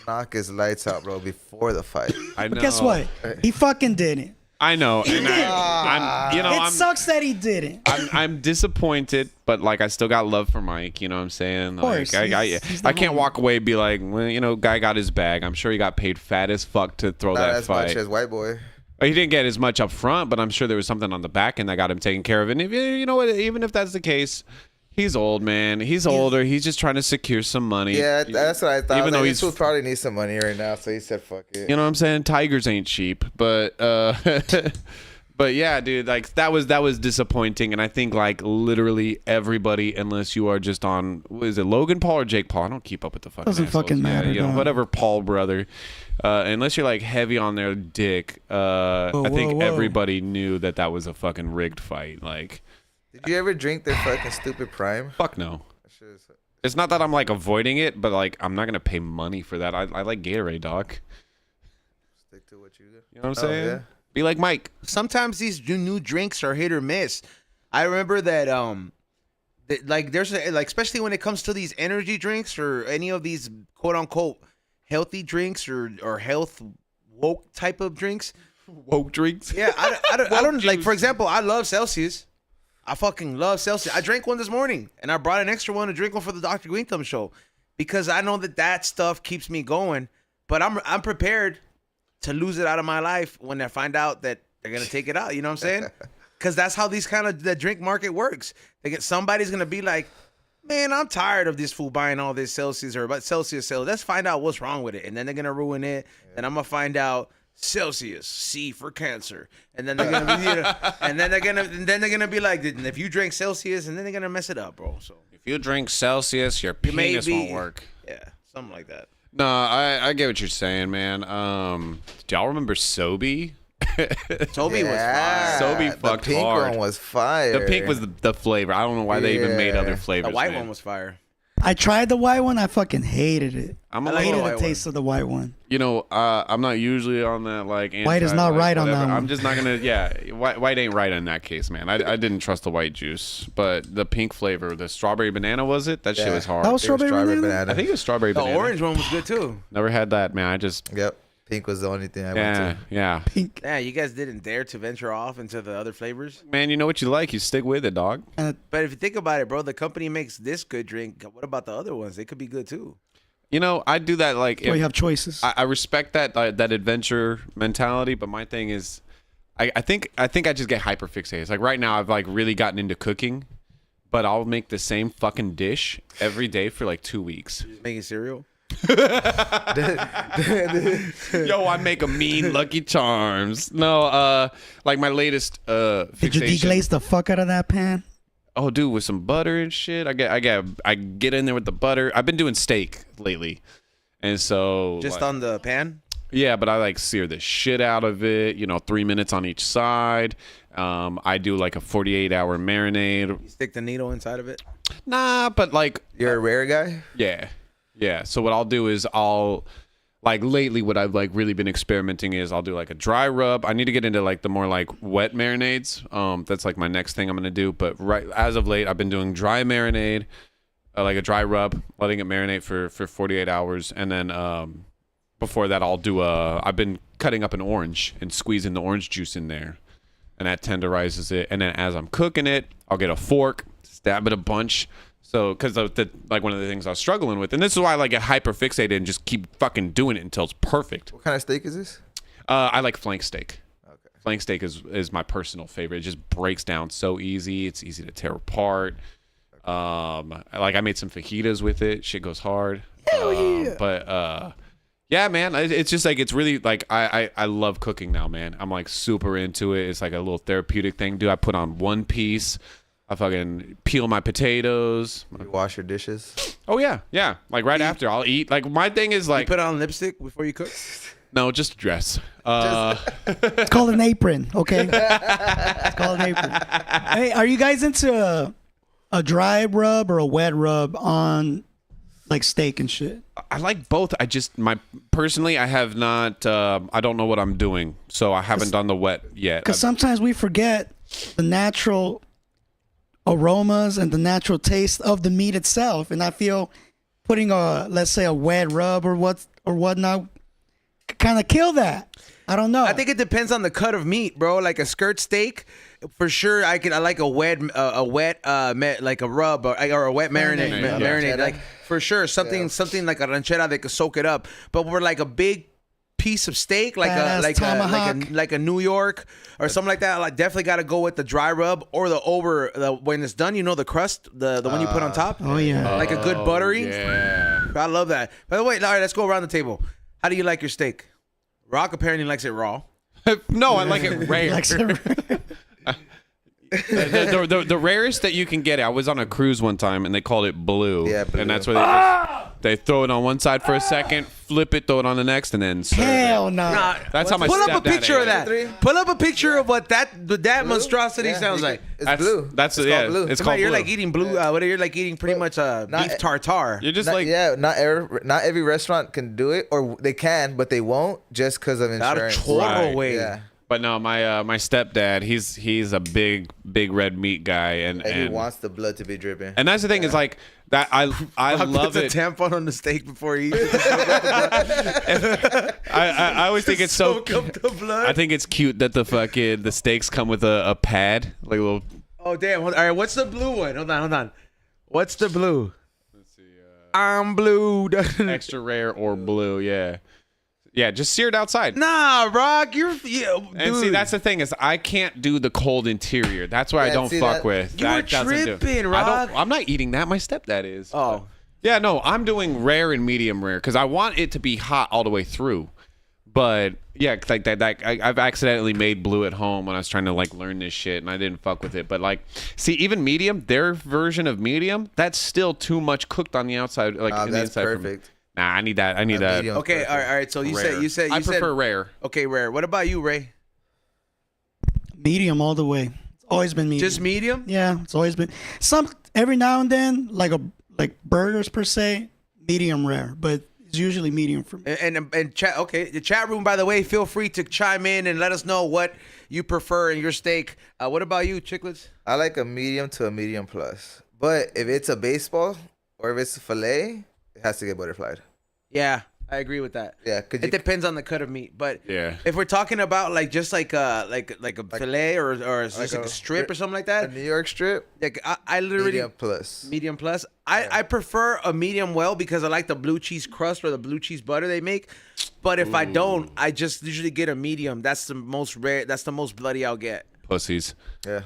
knock his lights out, bro, before the fight. I know. But guess what? He fucking didn't. I know, and it sucks that he didn't. I'm disappointed, but like I still got love for Mike. You know what I'm saying? Of course, like, I can't walk away and be like, well, you know, guy got his bag. I'm sure he got paid fat as fuck to throw that as fight. Much as White Boy. He didn't get as much up front, but I'm sure there was something on the back end that got him taken care of. And if you know what, even if that's the case. He's old, man. He's older. He's just trying to secure some money. Yeah, that's what I thought. Even though he's probably needs some money right now, so he said, "Fuck it." You know what I'm saying? Tigers ain't cheap, but but yeah, dude. Like that was disappointing, and I think like literally everybody, unless you are just on, what is it, Logan Paul or Jake Paul? I don't keep up with the fucking. Doesn't assholes. fucking matter. Yeah, you know, whatever, Paul brother. Unless you're like heavy on their dick, I think everybody knew that was a fucking rigged fight. Like. Did you ever drink their fucking stupid Prime? Fuck no. It's not that I'm like avoiding it, but like I'm not gonna pay money for that. I like Gatorade, dog. Stick to what you do. You know what I'm saying? Yeah. Be like Mike. Sometimes these new drinks are hit or miss. I remember that like there's like, especially when it comes to these energy drinks or any of these quote unquote healthy drinks or health woke type of drinks. Woke drinks. Yeah, I don't like. For example, I love Celsius. I fucking love Celsius. I drank one this morning, and I brought an extra one to drink one for the Dr. Greenthumb show because I know that stuff keeps me going. But I'm prepared to lose it out of my life when I find out that they're gonna take it out. You know what I'm saying? Because that's how these kind of the drink market works. Somebody's gonna be like, man, I'm tired of this fool buying all this Celsius or about Celsius sales. Let's find out what's wrong with it, and then they're gonna ruin it. And I'm gonna find out. Celsius, C for cancer, and then they're gonna be, and then they're gonna be like, if you drink Celsius, and then they're gonna mess it up, bro. So if you drink Celsius, your penis won't work. Yeah, something like that. No, I get what you're saying, man. Do y'all remember Sobe? Sobe was fire. Sobe fucked hard. The pink one was fire. The pink was the flavor. I don't know why they even made other flavors. The white one was fire. I tried the white one. I fucking hated it. I hated the taste of the white one. You know, I'm not usually on that like. White is not right on that one. I'm just not gonna. Yeah, white ain't right in that case, man. I didn't trust the white juice, but the pink flavor, the strawberry banana, was it? That shit was hard. That was strawberry banana. I think it was strawberry banana. The orange one was good too. Never had that, man. Yep. Pink was the only thing I went to. Yeah. Pink. Yeah, you guys didn't dare to venture off into the other flavors. Man, you know what you like. You stick with it, dog. But if you think about it, bro, the company makes this good drink. What about the other ones? They could be good too. You know, I do that like. So you have choices. I respect that adventure mentality, but my thing is, I think I just get hyper fixated. It's like right now, I've like really gotten into cooking, but I'll make the same fucking dish every day for like 2 weeks. Making cereal. Yo, I make a mean Lucky Charms. No, like my latest fixation. Did you deglaze the fuck out of that pan? Oh, dude, with some butter and shit. I get in there with the butter. I've been doing steak lately, and so just like, on the pan. Yeah, but I like sear the shit out of it. 3 minutes on each side. I do like a 48-hour marinade. You stick the needle inside of it. Nah, but like you're a rare guy. Yeah. So what I'll do is like lately what I've like really been experimenting is I'll do like a dry rub. I need to get into like the more like wet marinades. That's like my next thing I'm going to do. But right as of late, I've been doing dry marinade, like a dry rub, letting it marinate for 48 hours. And then before that, I've been cutting up an orange and squeezing the orange juice in there. And that tenderizes it. And then as I'm cooking it, I'll get a fork, stab it a bunch. So, because like one of the things I was struggling with, and this is why I like get hyper fixated and just keep fucking doing it until it's perfect. What kind of steak is this? I like flank steak. Okay. Flank steak is my personal favorite. It just breaks down so easy. It's easy to tear apart. Like I made some fajitas with it. Shit goes hard. Hell yeah. But yeah, man, it's just like it's really like I love cooking now, man. I'm like super into it. It's like a little therapeutic thing. Dude, I put on one piece. I fucking peel my potatoes. You wash your dishes. Oh yeah, yeah. Like right after I'll eat. Like my thing is like You put on lipstick before you cook? no, just a dress. It's called an apron, okay? It's called an apron. Hey, are you guys into a dry rub or a wet rub on like steak and shit? I like both. Personally, I have not. I don't know what I'm doing, so I haven't done the wet yet. Because sometimes we forget the natural aromas and the natural taste of the meat itself, and I feel putting let's say a wet rub or whatnot kind of kill that. I don't know. I think it depends on the cut of meat, bro. Like a skirt steak, for sure. I like a wet, like a rub or a wet marinade. Marinade, yeah. Marinade, like for sure. Something like a ranchera that could soak it up. But we're like a big piece of steak, like a New York or something like that. Like definitely got to go with the dry rub or when it's done. You know the crust, the one you put on top. Oh yeah, like a good buttery. Yeah. I love that. By the way, all right, let's go around the table. How do you like your steak? Rock apparently likes it raw. No, I like it rare. Like the rarest that you can get. I was on a cruise one time and they called it blue. Yeah, blue. And that's where they throw it on one side for a second, flip it, throw it on the next, and then serve hell it. no. That's how my Pull up a stepdad picture ate of that. it. Pull up a picture of what that monstrosity Yeah, sounds like. It's blue. That's it's yeah. called blue. It's Come on, called you're blue. like eating blue. You're like eating pretty much beef tartare. You're just Not, like not every restaurant can do it, or they can, but they won't just because of Not a insurance. total Right. way. Yeah, But no, my stepdad, he's a big red meat guy, and and he wants the blood to be dripping. and that's the thing is like that I love puts a it. tampon on the steak before he eats. I always think it's so. Soak up the blood. I think it's cute that the steaks come with a pad, like a little. Oh damn! All right, what's the blue one? Hold on. What's the blue? Let's see. I'm blue. Extra rare or blue, yeah. Yeah, just seared outside. Nah, Rock, And see, that's the thing is I can't do the cold interior. That's why I Yeah, don't see fuck that- with. You were That doesn't do- tripping, Rock. I'm not eating that. My stepdad is. Oh. Yeah, no, I'm doing rare and medium rare because I want it to be hot all the way through. But yeah, like that, I've accidentally made blue at home when I was trying to like learn this shit, and I didn't fuck with it. But like, see, even medium, their version of medium, that's still too much cooked on the outside, like in the That's inside. perfect. Nah, I need that. I need that. medium. Okay, all right. So you Rare. said I prefer rare. Okay, rare. What about you, Ray? Medium all the way. It's always been medium. Just medium? Yeah, it's always been every now and then like burgers per se, medium rare, but it's usually medium for me. And chat. Okay, the chat room. By the way, feel free to chime in and let us know what you prefer in your steak. What about you, Chicklets? I like a medium to a medium plus. But if it's a baseball or if it's a fillet, it has to get butterflied. Yeah, I agree with that. Yeah, It depends on the cut of meat, but Yeah. if we're talking about like just like a fillet or just like a a strip or something like a that, New York strip, like I literally medium plus. I prefer a medium well because I like the blue cheese crust or the blue cheese butter they make. But if I don't, I just usually get a medium. That's the most rare. That's the most bloody I'll get. Pussies. Yeah.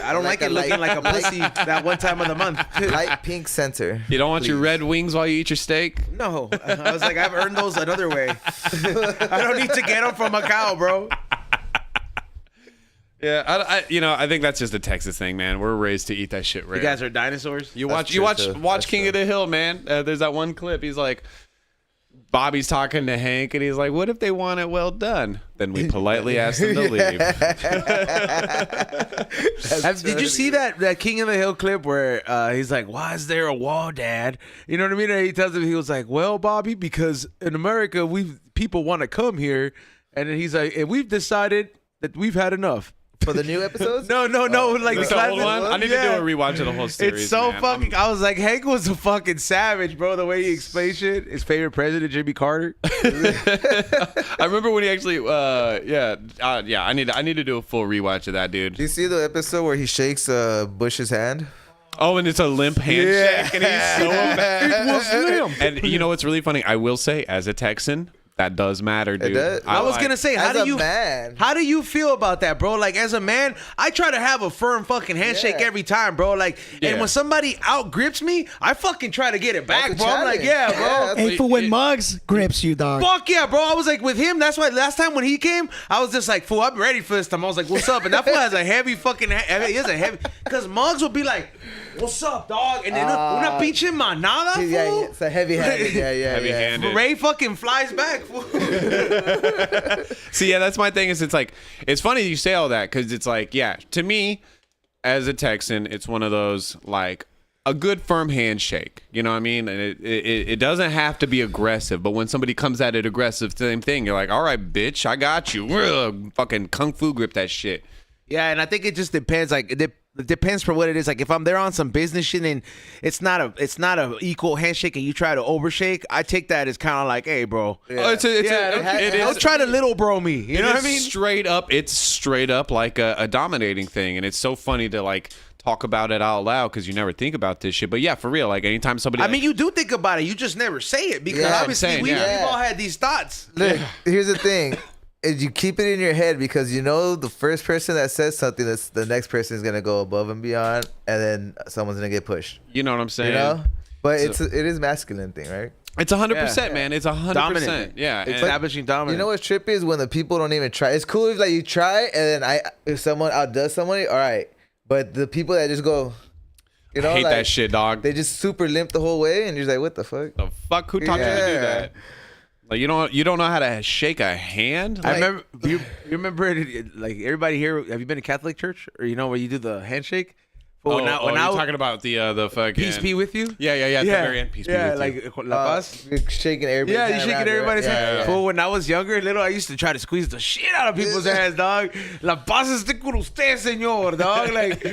I don't like Like it a looking like a pussy that one time of the month. Light pink center. You don't want your please. red wings while you eat your steak? No, I was like, I've earned those another way. I don't need to get them from a cow, bro. Yeah, I think that's just a Texas thing, man. We're raised to eat that shit rare. You guys are dinosaurs. You That's watch true, too. watch That's King true. of the Hill, man. There's that one clip. He's like, Bobby's talking to Hank, and he's like, "What if they want it well done?" Then we politely ask them to leave. Did you see that King of the Hill clip where he's like, "Why is there a wall, Dad?" You know what I mean? And he tells him, he was like, "Well, Bobby, because in America, people want to come here," and then he's like, "And we've decided that we've had enough." For the new episodes? No, like It's the the old one. I need to do a rewatch of the whole series. It's so man. fucking. I was like, Hank was a fucking savage, bro. The way he explained shit. His favorite president, Jimmy Carter. I remember when he actually, I need to do a full rewatch of that, dude. Do you see the episode where he shakes Bush's hand? Oh, and it's a limp handshake, and he's so It was limp. And you know what's really funny? I will say, as a Texan, that does matter, dude. does? I was gonna say, how As do a you man. how do you feel about that, bro? Like as a man, I try to have a firm fucking handshake Yeah. every time, bro. Like, Yeah. and when somebody out grips me, I fucking try to get it back, That's a bro. I'm like, challenge. yeah, bro. Yeah, that's Hey, for when Muggs grips you, dog. Fuck yeah, bro. I was like with him. That's why last time when he came, I was just like, fool, I'm ready for this time. I was like, what's up? And that fool has a heavy fucking, he has a heavy, because Muggs would be like, what's up, dog? And then una pinche manada, fool. Yeah, it's a heavy-handed. Yeah. Heavy-handed. Ray fucking flies back, fool. See, yeah, that's my thing. Is it's like it's funny you say all that because it's like, yeah, to me as a Texan, it's one of those like a good firm handshake. You know what I mean? And it doesn't have to be aggressive, but when somebody comes at it aggressive, same thing. You're like, all right, bitch, I got you. Fucking kung fu grip that shit. Yeah, and I think it just depends. Like it depends for what it is. Like if I'm there on some business shit and it's not a equal handshake and you try to overshake, I take that as kind of like, hey, bro. Oh, it Don't is. try to little bro me. You know what I mean? It's straight up like a dominating thing, and it's so funny to like talk about it out loud because you never think about this shit. But yeah, for real, like anytime somebody, I mean, you do think about it. You just never say it because Yeah, I'm obviously saying, we've yeah. all had these thoughts. Look, here's the thing. Is you keep it in your head because you know the first person that says something, that's the next person is gonna go above and beyond, and then someone's gonna get pushed. you know what I'm saying? You know, but it is masculine thing, right? It's 100%, Yeah. man. It's 100%. Dominant. Yeah, and- Establishing dominance. You know what's trippy is when the people don't even try. It's cool if like you try and then if someone outdoes somebody, all right. But the people that just go, you know, I hate like, that shit, dog. They just super limp the whole way, and you're just like, what the fuck? The fuck? Who taught you to do Yeah. that? Like you don't know how to shake a hand? I Like, remember you remember it, like everybody here. Have you been to Catholic church or you know where you do the handshake? But you're talking about the fucking peace be with you. Yeah. At the very end, peace be with you. like La Paz. You're shaking everybody. Yeah, you shaking everybody's hand. yeah. Fool, when I was younger, little, I used to try to squeeze the shit out of people's hands, dog. La paz esté con usted, señor, dog. Like,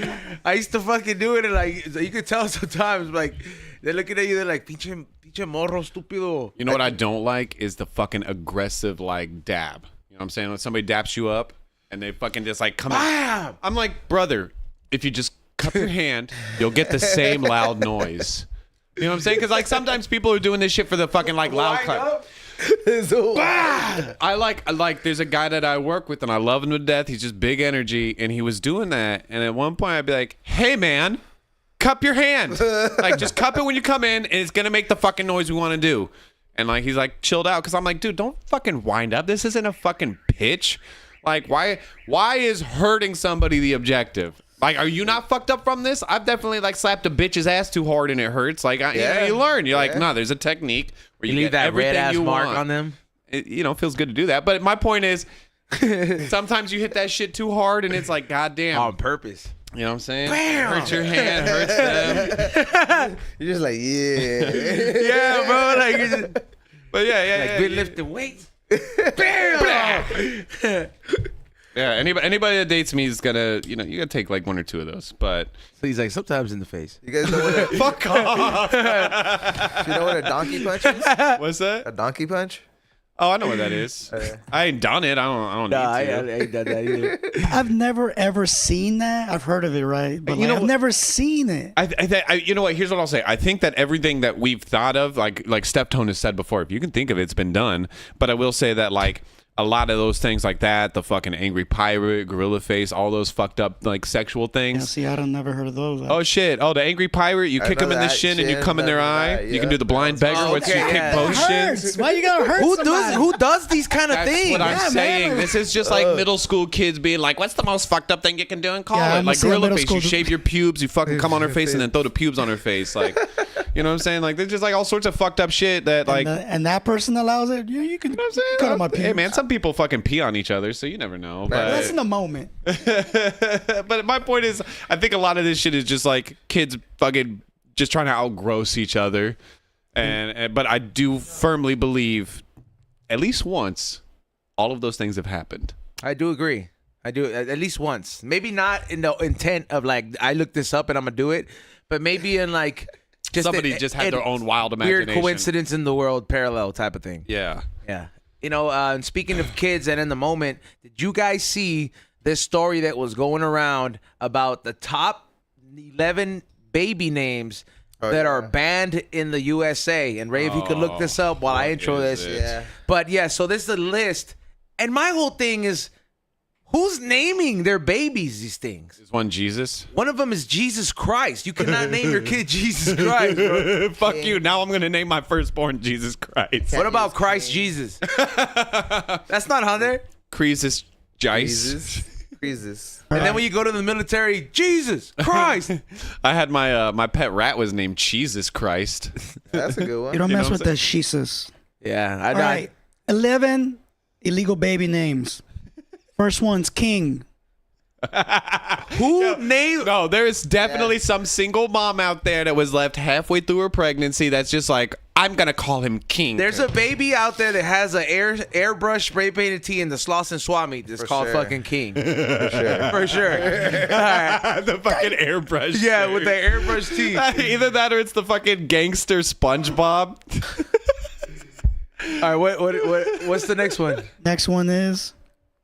I used to fucking do it, and like, you could tell sometimes, like, they're looking at you, they're like, pinche morro, estúpido. You know what I don't like is the fucking aggressive like dab. You know what I'm saying? When somebody daps you up and they fucking just like come Bam! out. I'm like, brother, if you just cup your hand, you'll get the same loud noise. You know what I'm saying? Because like sometimes people are doing this shit for the fucking like loud Line cut. up. I like there's a guy that I work with and I love him to death. He's just big energy and he was doing that. And at one point I'd be like, hey man, cup your hand. Like just cup it when you come in and it's gonna make the fucking noise we want to do. And like he's like chilled out because I'm like, dude, don't fucking wind up. This isn't a fucking pitch. Like why is hurting somebody the objective? Like, are you not fucked up from this? I've definitely like slapped a bitch's ass too hard and it hurts. Like, you learn. You're like, no, there's a technique where You you leave get that everything red ass you mark want. on them. It, feels good to do that. But my point is, sometimes you hit that shit too hard and it's like, goddamn. On purpose. You know what I'm saying? Bam! Hurts your hand, hurts them. You're just like, yeah. Yeah, bro. Like, it's just, But yeah. like been lifting weights. Bam! Yeah, anybody that dates me is gonna, you gotta take like one or two of those. But So he's like, sometimes in the face. You guys know what a, fuck off. you know what a donkey punch is? What's that? A donkey punch? Oh, I know what that is. I ain't done it. I don't Nah, I need to. ain't done that either. I've never ever seen that. I've heard of it, right? But You know I've what- never seen it. I you know what? Here's what I'll say. I think that everything that we've thought of, like Steph Tone has said before, if you can think of it, it's been done. But I will say that like a lot of those things like that, the fucking angry pirate, gorilla face, all those fucked up like sexual Yeah, things. see, I don't never heard of those. Oh shit! Oh, the angry pirate, you I kick know them in the that shin and you shit, come in their that, eye. yeah. You can do the blind beggar, Oh, once you okay, kick yeah. both it shins. hurts. Why you gotta hurt somebody? Who does these kind of That's things? what I'm Yeah, saying. man. This is just like middle school kids being like, "What's the most fucked up thing you can do in college?" Yeah, I'm like gonna say gorilla middle face. school You do- shave your pubes, you fucking come on her face, and then throw the pubes on her face. Like, you know what I'm saying? Like, there's just like all sorts of fucked up shit that like. and that person allows it. Yeah, you can You know what I'm saying? cut on my Hey pubes. man, some people fucking pee on each other, so you never know. That's But in the moment. but my point is, I think a lot of this shit is just like kids fucking just trying to outgross each other, and but I do firmly believe, at least once, all of those things have happened. I do agree. I do at least once. Maybe not in the intent of like I looked this up and I'm gonna do it, but maybe in like just Somebody just had their own wild weird imagination. coincidence in the world parallel type of thing. Yeah. Yeah. You know, and speaking of kids and in the moment, did you guys see this story that was going around about the top 11 baby names that are banned in the USA. And Ray, if you could look this up while I intro this. Yeah. But yeah, so this is a list. And my whole thing is, who's naming their babies these things? Is one Jesus? One of them is Jesus Christ. You cannot name your kid Jesus Christ, bro. Fuck you. Now I'm going to name my firstborn Jesus Christ. What about Christ Jesus? That's not on there. Croesus Jice. Jesus. And then when you go to the military, Jesus Christ. I had my pet rat was named Jesus Christ. That's a good one. You don't You know mess what with I'm the Jesus. Yeah, I All right. 11 illegal baby names. First one's King. Who named? No, there's definitely some single mom out there that was left halfway through her pregnancy that's just like, I'm going to call him King. There's a baby out there that has an airbrush spray painted tee in the Sloss and Swap meet that's called sure. fucking King. For sure. For sure. All right. the fucking airbrush. Yeah, shirt. with the airbrush tee. Either that or it's the fucking gangster SpongeBob. All right, what's the next one? Next one is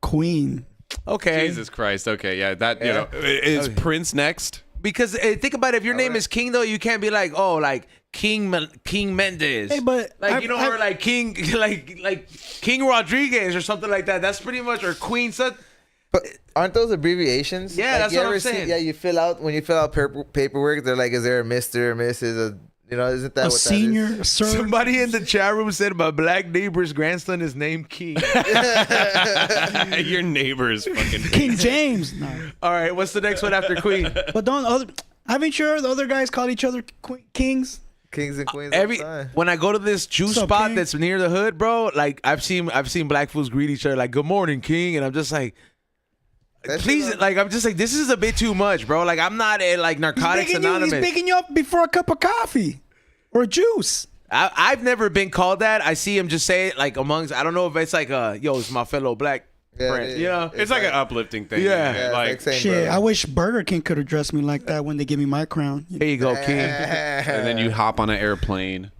Queen. Okay. Jesus Christ. Okay, yeah, that, you know, is Prince next? Because think about it, if your name is King though, you can't be like, oh, like King Mendez. Hey, but like or like King like King Rodriguez or something like that. That's pretty much or Queen son. But aren't those abbreviations? Yeah, Like, that's you what I'm ever see- saying. Yeah, you fill out when you fill out paperwork. They're like, is there a Mr. or Mrs. You know, isn't that a what senior, that is? sir. Somebody in the chat room said my black neighbor's grandson is named King. Your neighbor's fucking King James. No. All right, what's the next one after Queen? But haven't you heard the other guys call each other kings? Kings and queens. all the time. When I go to this juice What's up, spot King? that's near the hood, bro, like I've seen black fools greet each other like "Good morning, King," and I'm just like, That shit please, don't- like I'm just like this is a bit too much, bro. Like I'm not a like Narcotics He's Anonymous. picking you up before a cup of coffee or juice. I've never been called that. I see him just say it like amongst. I don't know if it's like yo, it's my fellow black Yeah, friend. it is. You know, It's like an uplifting thing. Yeah. Yeah, Like, same, Shit, bro. I wish Burger King could address me like that when they give me my crown. here you go, King. and then you hop on an airplane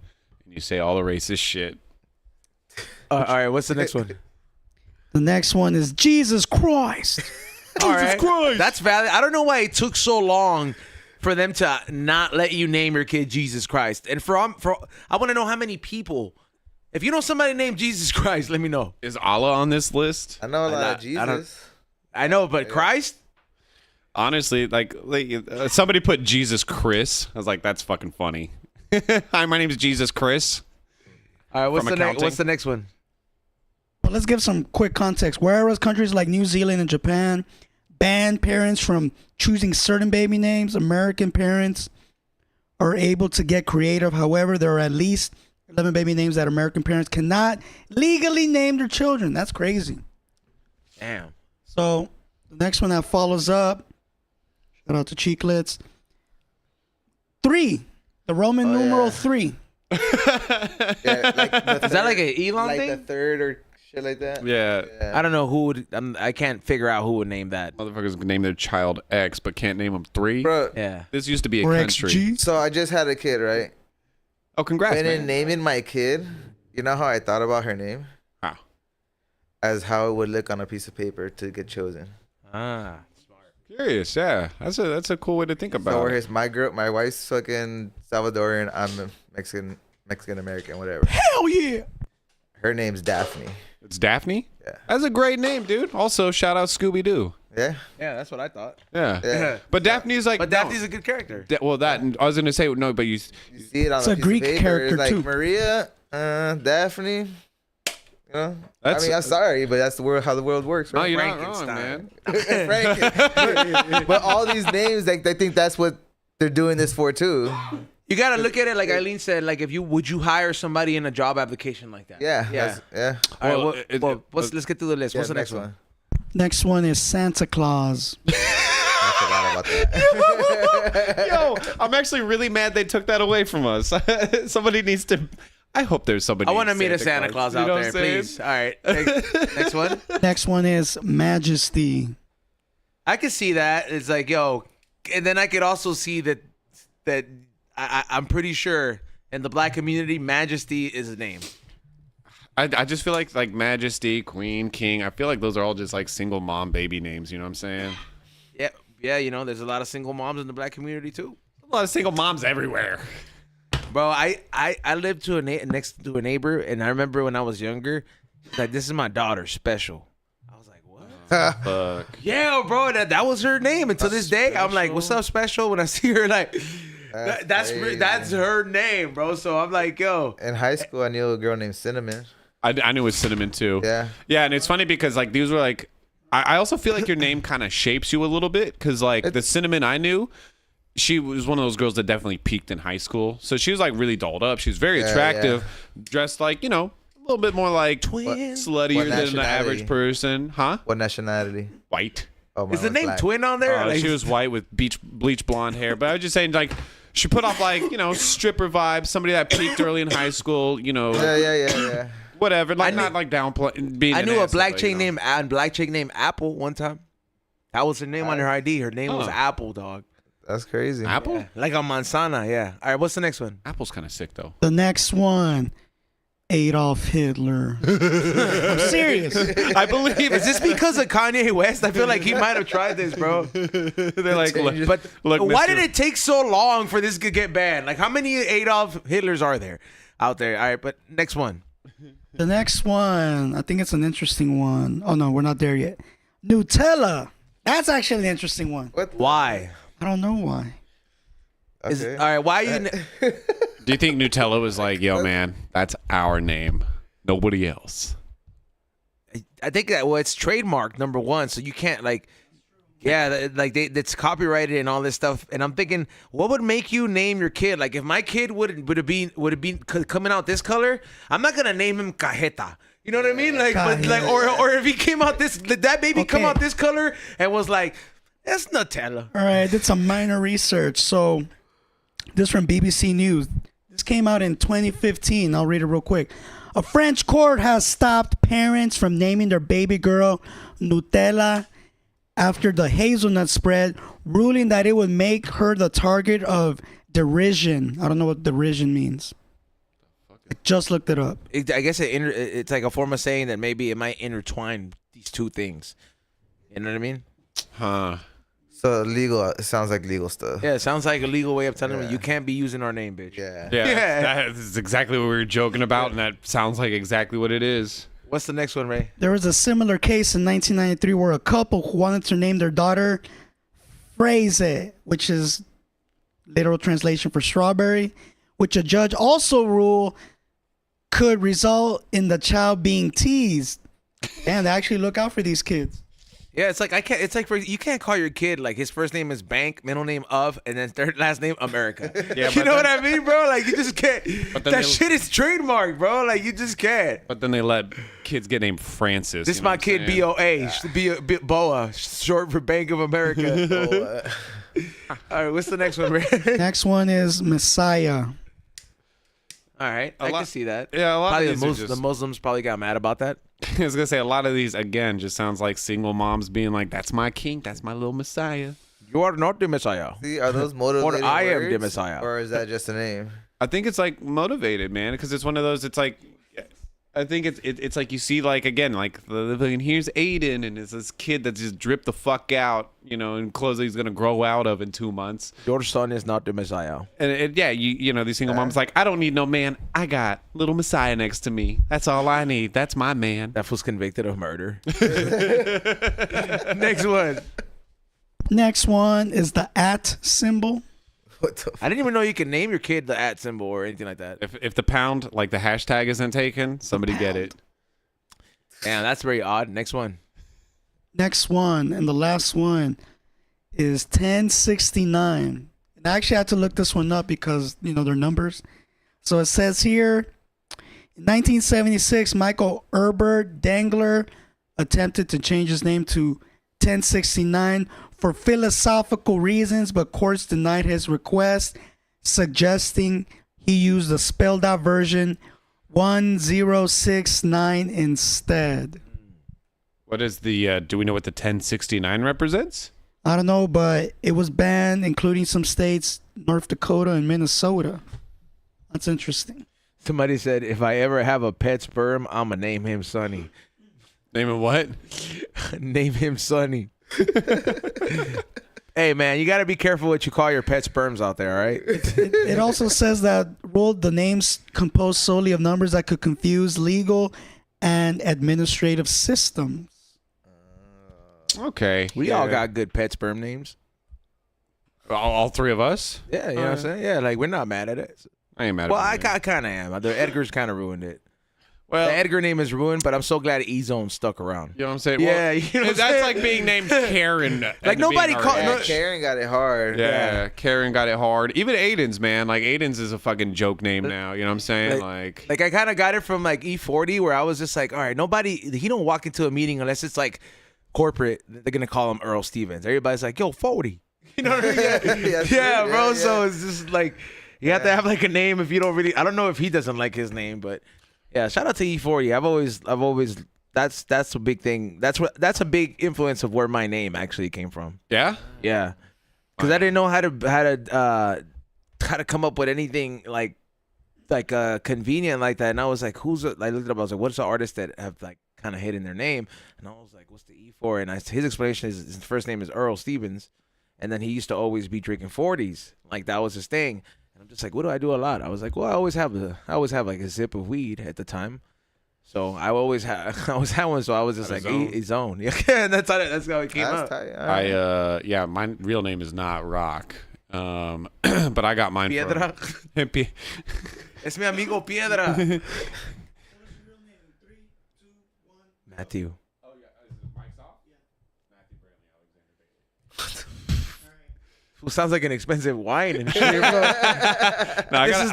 and you say all the racist shit. All right, what's the next one? The next one is Jesus Christ. All right. Christ. That's valid. I don't know why it took so long for them to not let you name your kid Jesus Christ. And for I want to know how many people. If you know somebody named Jesus Christ, let me know. Is Allah on this list? I know a lot I of don't- Jesus. I know, but Christ? Honestly, like somebody put Jesus Chris. I was like, that's fucking funny. Hi, my name's Jesus Chris. All right, From accounting. what's the next one? But let's give some quick context. Whereas countries like New Zealand and Japan ban parents from choosing certain baby names, American parents are able to get creative. However, there are at least 11 baby names that American parents cannot legally name their children. That's crazy. Damn. So the next one that follows up, shout out to Cheeklets. 3, the Roman numeral yeah. 3. Yeah, like the Is that like an Elon like thing? the third or shit like that? Yeah. I don't know who would. I can't figure out who would name that. Motherfuckers can name their child X, but can't name them 3. Bro, Yeah. This used to be a Or country. XG. so I just had a kid, right? Oh, congrats, And in man. naming my kid, you know how I thought about her name? How? As how it would look on a piece of paper to get chosen. Ah. Curious, yeah. That's a cool way to think So about it. whereas my wife's fucking Salvadorian, I'm Mexican American, whatever. Hell yeah. Her name's Daphne. It's Daphne? Yeah. That's a great name, dude. Also, shout out Scooby-Doo. Yeah. Yeah, that's what I thought. Yeah. Yeah. But Daphne's like... But Daphne's a good character. Well, that... I was going to say, no, but you... You see it on It's a a piece Greek of paper. character, It's like too. Maria, Daphne. You know, That's- I mean, I'm sorry, but that's the world how the world works, No, right? you're not wrong, man. Frank. But all these names, like, they think that's what they're doing this for too. You gotta look at it like Eileen said. Like, would you hire somebody in a job application like that? Yeah. Yeah. Yeah. All right. Well, Let's get through the list. Yeah, What's the next one? Next one is Santa Claus. I forgot about that. Yo, I'm actually really mad they took that away from us. Somebody needs to... I hope there's somebody... I want to named meet a Santa Claus You out know what there, I'm saying? please. All right. Next one. Next one is Majesty. I could see that. It's like, yo, and then I could also see that I'm pretty sure in the black community, Majesty is a name. I just feel like Majesty, Queen, King. I feel like those are all just like single mom baby names. You know what I'm saying? Yeah, you know, there's a lot of single moms in the black community too. A lot of single moms everywhere. Bro, I lived to next to a neighbor, and I remember when I was younger, like, this is my daughter, Special. I was like, what? Fuck. Yeah, bro, that was her name. And to this day, I'm like, what's up, Special? When I see her, like, that's her name, bro. So I'm like, yo. In high school, I knew a girl named Cinnamon. I knew it was Cinnamon too. Yeah. Yeah, and it's funny because like these were like, I also feel like your name kind of shapes you a little bit because like the Cinnamon I knew, she was one of those girls that definitely peaked in high school. So she was like really dolled up. She was very attractive, dressed like, you know, a little bit more like sluttier than the average person. Huh? What nationality? White. Oh, Is the name black. Twin on there? Like, She was white with bleach blonde hair. But I was just saying, like, she put off like, you know, stripper vibes, somebody that peaked early in high school, you know. Yeah. Whatever. Like, not like downplay being I an knew a asshole, black but, chick you know. named Apple one time. That was her name on her ID. Her name was Apple, dog. That's crazy. Apple? Yeah. Like a manzana, yeah. All right, what's the next one? Apple's kind of sick, though. The next one, Adolf Hitler. I'm serious. I believe Is this because of Kanye West? I feel like he might have tried this, bro. they're like, But look, why mister. did it take so long for this to get banned? Like, how many Adolf Hitlers are there out there? All right, but next one. The next one, I think it's an interesting one. Oh no, we're not there yet. Nutella. That's actually an interesting one. Why? I don't know why. Okay. All right, why are you... Do you think Nutella was like, yo, man, that's our name, nobody else? I think that, well, it's trademarked, number one, so you can't, like... Yeah, like it's copyrighted and all this stuff. And I'm thinking, what would make you name your kid? Like, if my kid would have been coming out this color, I'm not gonna name him Cajeta. You know what I mean? Like, but like, or if he came out this, did that baby come out this color and was like, that's Nutella. All right, I did some minor research. So this from BBC News. This came out in 2015. I'll read it real quick. A French court has stopped parents from naming their baby girl Nutella after the hazelnut spread, ruling that it would make her the target of derision. I don't know what derision means. I just looked it up. I guess it's like a form of saying that maybe it might intertwine these two things. You know what I mean? Huh. So legal. It sounds like legal stuff. Yeah, it sounds like a legal way of telling me you can't be using our name, bitch. Yeah. Yeah, that is exactly what we were joking about, and that sounds like exactly what it is. What's the next one, Ray? There was a similar case in 1993 where a couple who wanted to name their daughter Fraise, which is literal translation for strawberry, which a judge also ruled could result in the child being teased. And they actually look out for these kids. Yeah, it's like you can't call your kid like his first name is Bank, middle name of, and then third last name America. Yeah, you know what I mean, bro? Like, you just can't. That shit is trademarked, bro. Like, you just can't. But then they let kids get named Francis. This you is know my what I'm kid, saying? BOA, BOA, short for Bank of America. All right, what's the next one, Ray? Next one is Messiah. All right, I can see that. Yeah, a lot Probably of these are the Muslims probably got mad about that. I was gonna say a lot of these again just sounds like single moms being like, "That's my king, that's my little Messiah." You are not the Messiah. See, are those motivated I am the words, Messiah. or is that just a name? I think it's like motivated, man, because it's one of those. It's like, I think it's like you see like again like and here's Aiden and it's this kid that just dripped the fuck out, you know, in clothes that he's gonna grow out of in 2 months. Your son is not the Messiah. And yeah, you know these single moms like, I don't need no man. I got little Messiah next to me. That's all I need. That's my man. That was convicted of murder. Next one. Next one is the @ symbol. What the? I didn't even know you could name your kid the @ symbol or anything like that. If the pound like the hashtag isn't taken, somebody get it. Damn, that's very odd. Next one. Next one, and the last one is 1069. And I actually had to look this one up because, you know, they're numbers. So it says here, in 1976, Michael Herbert Dangler attempted to change his name to 1069 for philosophical reasons, but courts denied his request, suggesting he use the spelled out version 1069 instead. What is the? Do we know what the 1069 represents? I don't know, but it was banned, including some states, North Dakota and Minnesota. That's interesting. Somebody said, if I ever have a pet sperm, I'm going to name him Sonny. Name it what? Name him Sonny. Hey, man, you got to be careful what you call your pet sperms out there, all right? It also says that ruled the names composed solely of numbers that could confuse legal and administrative systems. Okay. We all got good pet sperm names. All three of us? Yeah, you know what I'm saying? Yeah, like, we're not mad at it. I ain't mad Well, at I kind of am. The Edgar's kind of ruined it. Well, The Edgar name is ruined, but I'm so glad E-Zone stuck around. you know what I'm saying? Yeah, Well, you know what I'm that's saying? like being named Karen. Like, nobody call- Yeah, no- Karen got it hard. Yeah, Karen got it hard. Even Aiden's, man. Like, Aiden's is a fucking joke name now. You know what I'm saying? Like I kind of got it from like E40, where I was just like, all right, he don't walk into a meeting unless it's like corporate. They're gonna call him Earl Stevens. Everybody's like, yo, 40. You know what I mean? Yeah, bro. Yeah. So it's just like you have to have like a name if you don't really. I don't know if he doesn't like his name, but yeah. Shout out to E40. I've always. That's a big thing. That's a big influence of where my name actually came from. yeah? Yeah, because I didn't know how to come up with anything like convenient like that, and I was like, I looked it up. I was like, what's the artist that have like kind of hidden their name? And I was like, what's the E for? And his explanation is his first name is Earl Stevens, and then he used to always be drinking 40s, like that was his thing. And I'm just like, what do I do a lot? I was like, well, I always have like a zip of weed at the time. So I always had one, so I was just Had like his zone. Yeah, and that's how it came That's up. tight. All right. Yeah, my real name is not Rock. But I got mine Piedra. from Es mi amigo Piedra. Matthew. Who sounds like an expensive wine and shit, bro. This is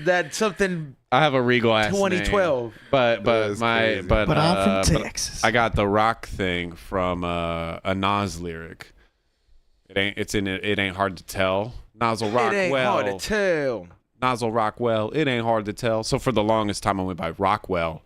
that something I have a regal ass 2012. name. But That's crazy. But I'm from but Texas. I got the Rock thing from a Nas lyric. It ain't hard to tell. Nozzle Rock It ain't well. hard to tell. Nozzle Rockwell. It ain't hard to tell. So for the longest time, I went by Rockwell.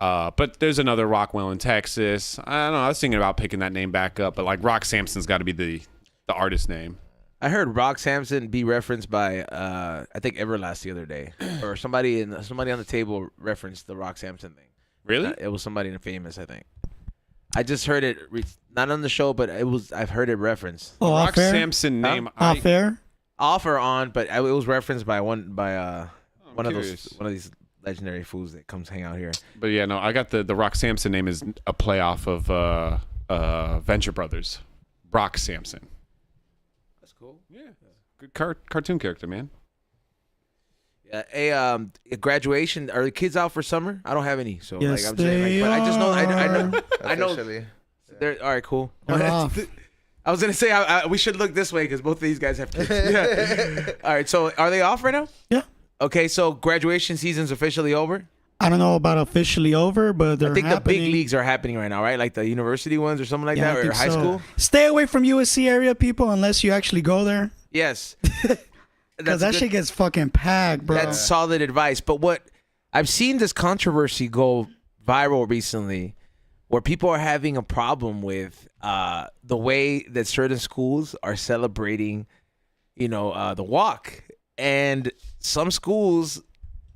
But there's another Rockwell in Texas. I don't know. I was thinking about picking that name back up, but like Rock Samson's got to be the artist name. I heard Rock Samson be referenced by I think Everlast the other day, or somebody on the table referenced the Rock Samson thing. Really? It was somebody famous, I think. I just heard it not on the show, but I've heard it referenced. Oh, Rock off air? Samson name. Off air? Off or on, but it was referenced by one of curious. these legendary fools that comes hang out here. But yeah, no, I got the Rock Samson name is a play off of Venture Brothers. Rock Samson. That's cool. Yeah. Good cartoon character, man. Yeah. A graduation. Are the kids out for summer? I don't have any, so Yes, like I'm saying, but I just know I know Officially. they're all right. Cool. They're off. I was gonna say we should look this way because both of these guys have kids. Yeah. All right. So are they off right now? Yeah. Okay. So graduation season's officially over. I don't know about officially over, but they're I think happening. the big leagues are happening right now, right? Like the university ones or something like Yeah, I that, or think high so. school. Stay away from USC area, people, unless you actually go there. Yes. Because that shit gets fucking packed, bro. That's solid advice. But what I've seen this controversy go viral recently, where people are having a problem with the way that certain schools are celebrating, the walk, and some schools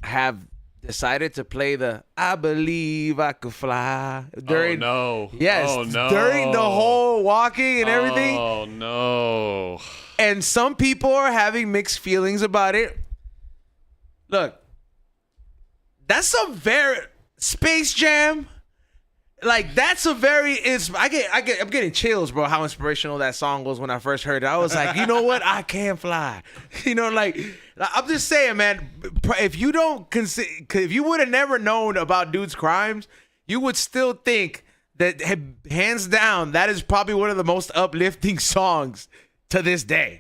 have decided to play the "I Believe I Could Fly" during. Oh, no. Yes, Oh, no. during the whole walking and everything. Oh, no. And some people are having mixed feelings about it. Look, that's a very Space Jam. Like that's a very I'm getting chills, bro. How inspirational that song was when I first heard it. I was like, you know what? I can fly. Like I'm just saying, man. If you if you would have never known about dude's crimes, you would still think that hands down that is probably one of the most uplifting songs to this day.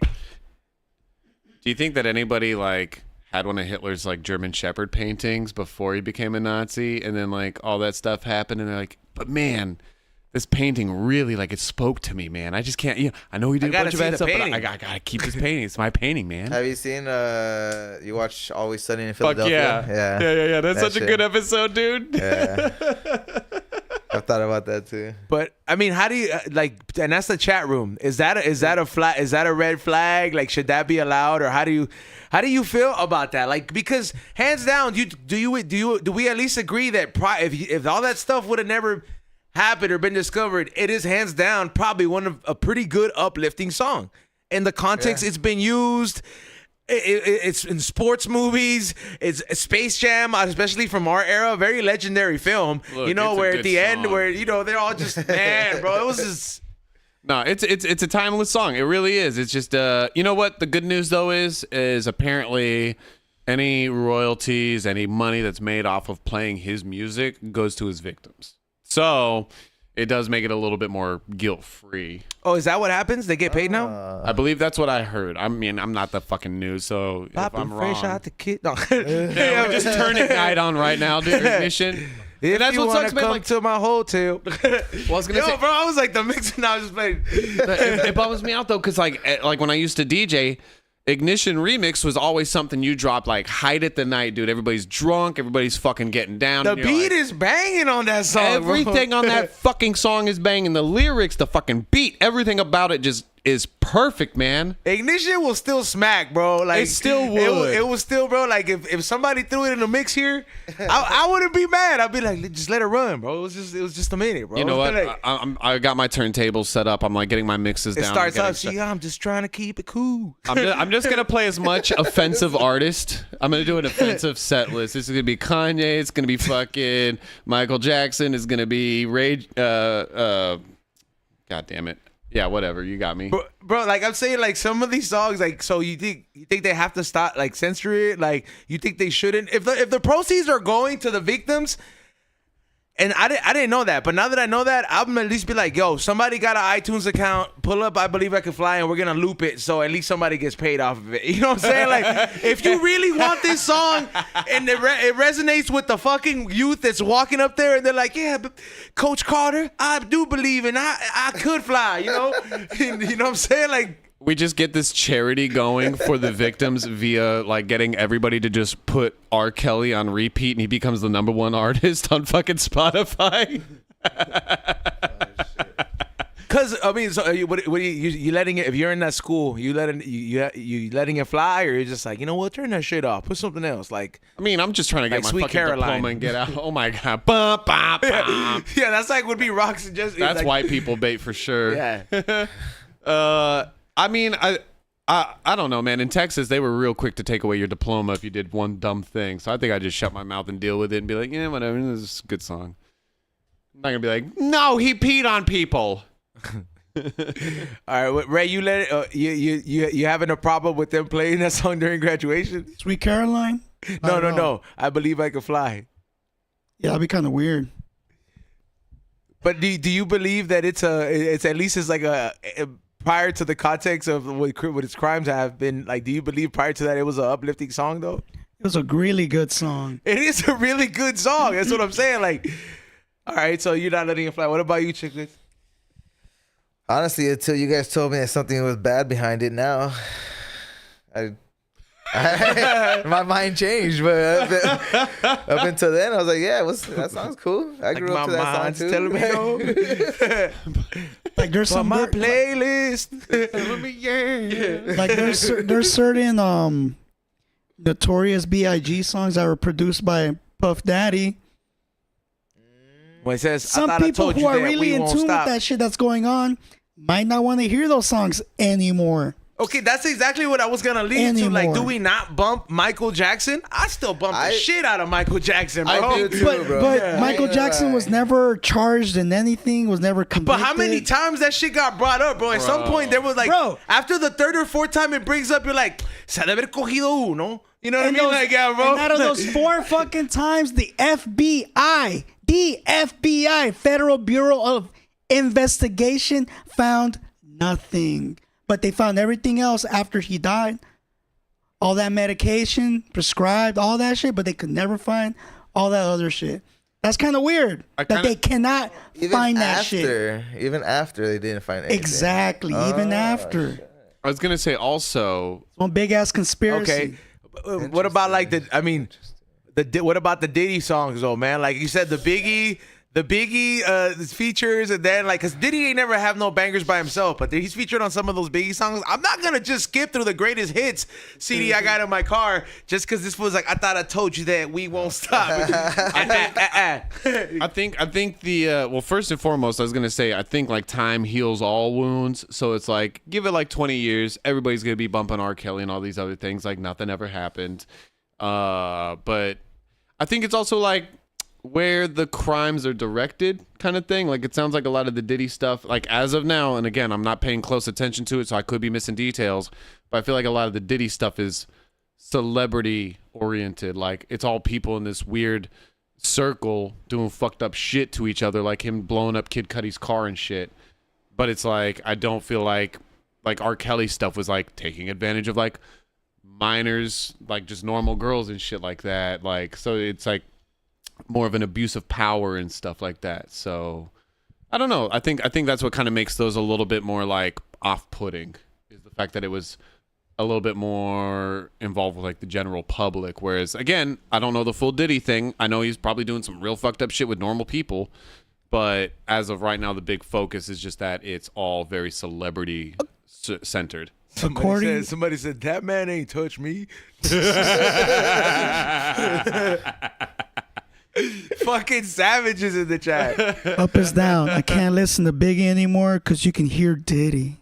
Do you think that anybody like had one of Hitler's like German Shepherd paintings before he became a Nazi, and then like all that stuff happened, and they're like, but man, this painting really like it spoke to me, man. I just can't. I know he did a bunch of bad stuff, but I gotta keep this painting. It's my painting, man. Have you seen? You watch Always Sunny in Fuck Philadelphia? yeah. That's That such a shit. good episode, dude. Yeah. I've thought about that too. But I mean, how do you and that's the chat room. Is that a flag? Is that a red flag? Like, should that be allowed, or how do you feel about that? Like, because hands down, do we at least agree that if all that stuff would have never happened or been discovered, it is hands down probably one of a pretty good uplifting song. In the context it's been used, it's in sports movies, it's Space Jam, especially from our era, very legendary film. Look, you know, it's a where good at the end, song. where they're all just man, bro. It was just. No, it's a timeless song. It really is. It's just you know what the good news though is apparently any royalties, any money that's made off of playing his music goes to his victims. So it does make it a little bit more guilt-free. Oh, is that what happens? They get paid now? I believe that's what I heard. I mean, I'm not the fucking news, so if I'm fresh wrong, out the kid. No. yeah, just turn Ignite on right now, dude. Ignition. If that's you what wanna sucks, man. come Like, to my hotel. well, I was gonna say, bro, I was like the mix, and I was just playing. it bums me out though, because like when I used to DJ, Ignition Remix was always something you drop like height at the night, dude. Everybody's drunk, everybody's fucking getting down. The and you're beat like, is banging on that song. everything bro. on that fucking song is banging. The lyrics, the fucking beat, everything about it just is perfect, man. Ignition will still smack, bro. Like It still would. It will still, bro. Like if somebody threw it in the mix here, I wouldn't be mad. I'd be like, just let it run, bro. It was just a minute, bro. You know what? Like, I got my turntables set up. I'm like getting my mixes it down. starts getting out. See, I'm just trying to keep it cool. I'm just gonna play as much offensive artist. I'm gonna do an offensive set list. This is gonna be Kanye. It's gonna be fucking Michael Jackson. It's gonna be Ray. God damn it. Yeah, whatever. You got me. Bro, like I'm saying, like some of these songs, like so you think they have to stop, like censor it? Like you think they shouldn't? If the proceeds are going to the victims. And I didn't know that, but now that I know that, I'm gonna at least be like, yo, somebody got an iTunes account, pull up I Believe I Can Fly, and we're gonna loop it so at least somebody gets paid off of it. You know what I'm saying? Like, if you really want this song and it resonates with the fucking youth that's walking up there and they're like, yeah, but Coach Carter, I do believe and I could fly, you know? You know what I'm saying? Like, We just get this charity going for the victims via like getting everybody to just put R. Kelly on repeat and he becomes the #1 artist on fucking Spotify. Cause I mean, so what you letting it? If you're in that school, you letting it fly, or you're just like, you know what? Turn that shit off. Put something else. Like, I mean, I'm just trying to get Like my Sweet fucking Caroline. diploma and get out. Oh my god, bum, bum, bum. yeah, that's like would be rock suggestion. That's like, white people bait for sure. Yeah. I mean, I don't know, man. In Texas, they were real quick to take away your diploma if you did one dumb thing. So I think I just shut my mouth and deal with it and be like, yeah, whatever. This is a good song. I'm not gonna be like, no, he peed on people. All right, Ray, you let it. You having a problem with them playing that song during graduation? Sweet Caroline? No. I Believe I Can Fly. Yeah, that'd be kind of weird. But do you believe that it's at least it's like a prior to the context of what its crimes have been like? Do you believe prior to that it was an uplifting song though? It was a really good song. It is a really good song. That's what I'm saying. Like, all right, so you're not letting it fly. What about you, Chicklets? Honestly, until you guys told me that something was bad behind it, now my mind changed. But up until then, I was like, yeah, that song's cool. I grew up to that song too. Telling me no. Like there's On some my playlist. like there's certain Notorious B.I.G. songs that were produced by Puff Daddy. When it says, Some I thought I people told who you are that really we in won't tune with stop. that shit that's going on might not want to hear those songs anymore. Okay, that's exactly what I was gonna lead to. Like, Anymore. do we not bump Michael Jackson? I still bump the shit out of Michael Jackson, bro. I do too, But bro. Michael Jackson was never charged in anything, was never convicted. But how many times that shit got brought up, bro? At some point, there was like, Bro. after the third or fourth time it brings up, you're like, se ha de haber cogido uno. You know what I And mean? those- Like, yeah, bro. And out of those 4 fucking times, the FBI, Federal Bureau of Investigation, found nothing. But they found everything else after he died. All that medication, prescribed, all that shit, but they could never find all that other shit. That's kind of weird that they cannot find that shit. Even after they didn't find anything. Exactly, even after. I was gonna say also, One big ass conspiracy. Okay. What about like what about the Diddy songs though, man? Like you said, the Biggie, the Biggie features, and then like, cause Diddy ain't never have no bangers by himself, but he's featured on some of those Biggie songs. I'm not gonna just skip through the greatest hits CD I got in my car just cause this was like, I thought I told you that we won't stop. I think the well, first and foremost, I was gonna say I think like time heals all wounds. So it's like give it like 20 years, everybody's gonna be bumping R. Kelly and all these other things like nothing ever happened. But I think it's also like where the crimes are directed kind of thing. Like it sounds like a lot of the Diddy stuff, like as of now, and again, I'm not paying close attention to it, so I could be missing details, but I feel like a lot of the Diddy stuff is celebrity oriented. Like it's all people in this weird circle doing fucked up shit to each other, like him blowing up Kid Cudi's car and shit. But it's like, I don't feel like R. Kelly stuff was like taking advantage of like minors, like just normal girls and shit like that. Like, so it's like more of an abuse of power and stuff like that. So I don't know. I think that's what kind of makes those a little bit more like off-putting, is the fact that it was a little bit more involved with like the general public. Whereas again, I don't know the full Diddy thing. I know he's probably doing some real fucked up shit with normal people, but as of right now, the big focus is just that it's all very celebrity centered. Somebody said that man ain't touched me. Fucking savages in the chat. Up is down. I can't listen to Biggie anymore because you can hear Diddy.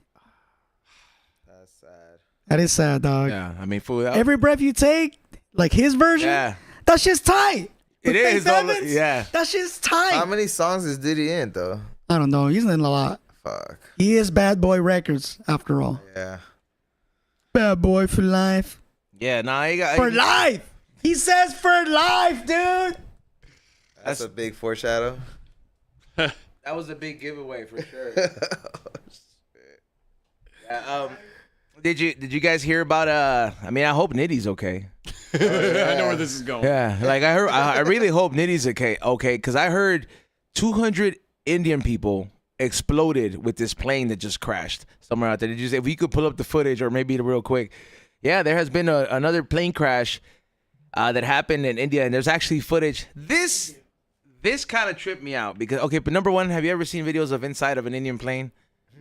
That's sad. That is sad, dog. Yeah, I mean, fool. Every breath you take, like his version, Yeah. that shit's tight. It With is. Faith Evans, Yeah. that shit's tight. How many songs is Diddy in though? I don't know. He's in a lot. Fuck. He is Bad Boy Records, after all. Yeah. Bad Boy for life. Yeah, nah, he got For life. He says for life, dude. That's a big foreshadow. That was a big giveaway for sure. Did you guys hear about I mean, I hope Nitty's okay. I know where this is going. Yeah, like I really hope Nitty's okay, because I heard 200 Indian people exploded with this plane that just crashed somewhere out there. Did you say, if we could pull up the footage or maybe real quick? Yeah, there has been another plane crash that happened in India, and there's actually footage. This kind of tripped me out because, okay, but number one, have you ever seen videos of inside of an Indian plane?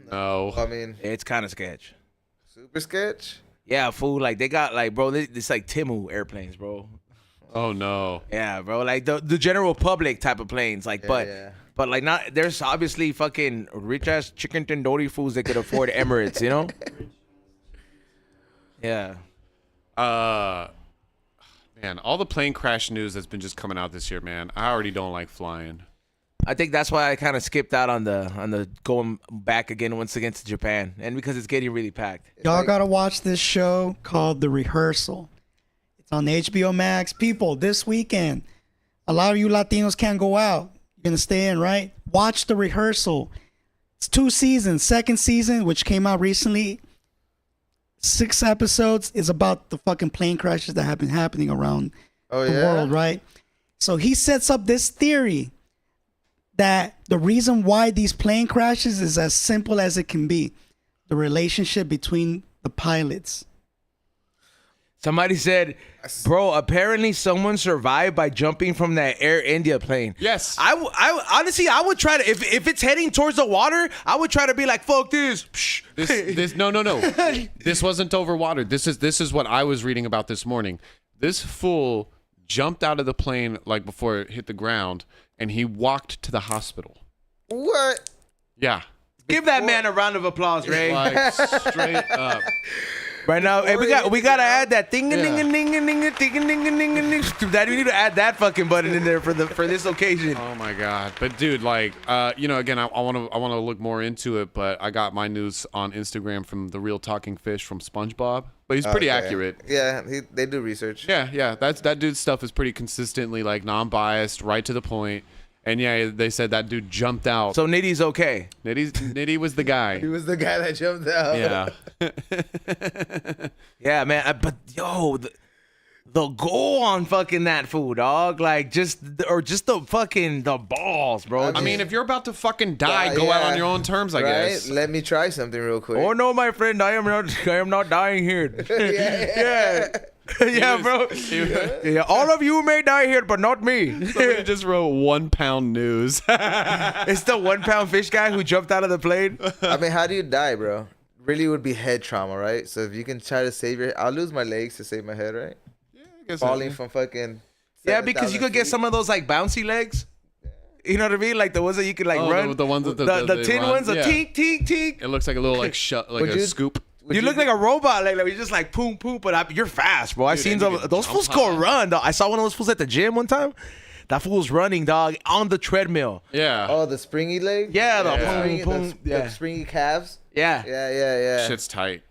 No. I mean, It's kind of sketch. super sketch. Yeah, fool. Like they got like, bro, this like Timu airplanes, bro. Oh no. Yeah, bro. Like the general public type of planes. Like, Yeah. but like not. There's obviously fucking rich ass chicken tandoori fools that could afford Emirates. You know? Yeah. Man, all the plane crash news that's been just coming out this year, man. I already don't like flying. I think that's why I kind of skipped out on the going back again once again to Japan, and because it's getting really packed. Y'all gotta watch this show called The Rehearsal. It's on HBO Max. People, this weekend, a lot of you Latinos can't go out. You're gonna stay in, right? Watch The Rehearsal. It's 2 seasons. Second season, which came out recently, 6 episodes, is about the fucking plane crashes that have been happening around the world, right? So he sets up this theory that the reason why these plane crashes is as simple as it can be. The relationship between the pilots. Somebody said, bro, apparently someone survived by jumping from that Air India plane. Yes. I honestly, I would try to, if it's heading towards the water, I would try to be like, fuck this. This no. This wasn't over water. This is what I was reading about this morning. This fool jumped out of the plane like before it hit the ground, and he walked to the hospital. What? Yeah. Give that man a round of applause, Ray. Like straight up. Right now, hey, we gotta add that ding ding ding ding ding ding ding ding ding. That we need to add that fucking button in there for this occasion. Oh my god! But dude, like, again, I want to look more into it. But I got my news on Instagram from the Real Talking Fish from SpongeBob. But he's pretty accurate. Yeah, they do research. Yeah. That dude's stuff is pretty consistently like non-biased, right to the point. And yeah, they said that dude jumped out. So Nitty's okay. Nitty was the guy. He was the guy that jumped out. Yeah. Yeah, man. But yo, the goal on fucking that fool, dog. Like just the balls, bro. I mean, if you're about to fucking die, go out on your own terms, I guess. Let me try something real quick. Oh no, my friend, I am not dying here. Yeah. Yeah, bro. Yeah, all of you may die here, but not me. Somebody just wrote 1 pound news. It's the 1 pound fish guy who jumped out of the plane. I mean, how do you die, bro? Really would be head trauma, right? So if you can try to save I'll lose my legs to save my head, right? Yeah, I guess Falling from fucking. Yeah, because you could get some of those like bouncy legs. You know what I mean? Like the ones that you could like run. The ones that the tin run. ones, the Yeah. tink, tink, tink. It looks like a little like scoop. You look like a robot, like you're just like poom poom, but you're fast, bro. I seen and you can those jump fools go high. run. Dog. I saw one of those fools at the gym one time. That fool was running, dog, on the treadmill. Yeah. Oh, the springy leg. Yeah, the Yeah. boom, boom. The Yeah, springy calves. yeah. Yeah. Shit's tight.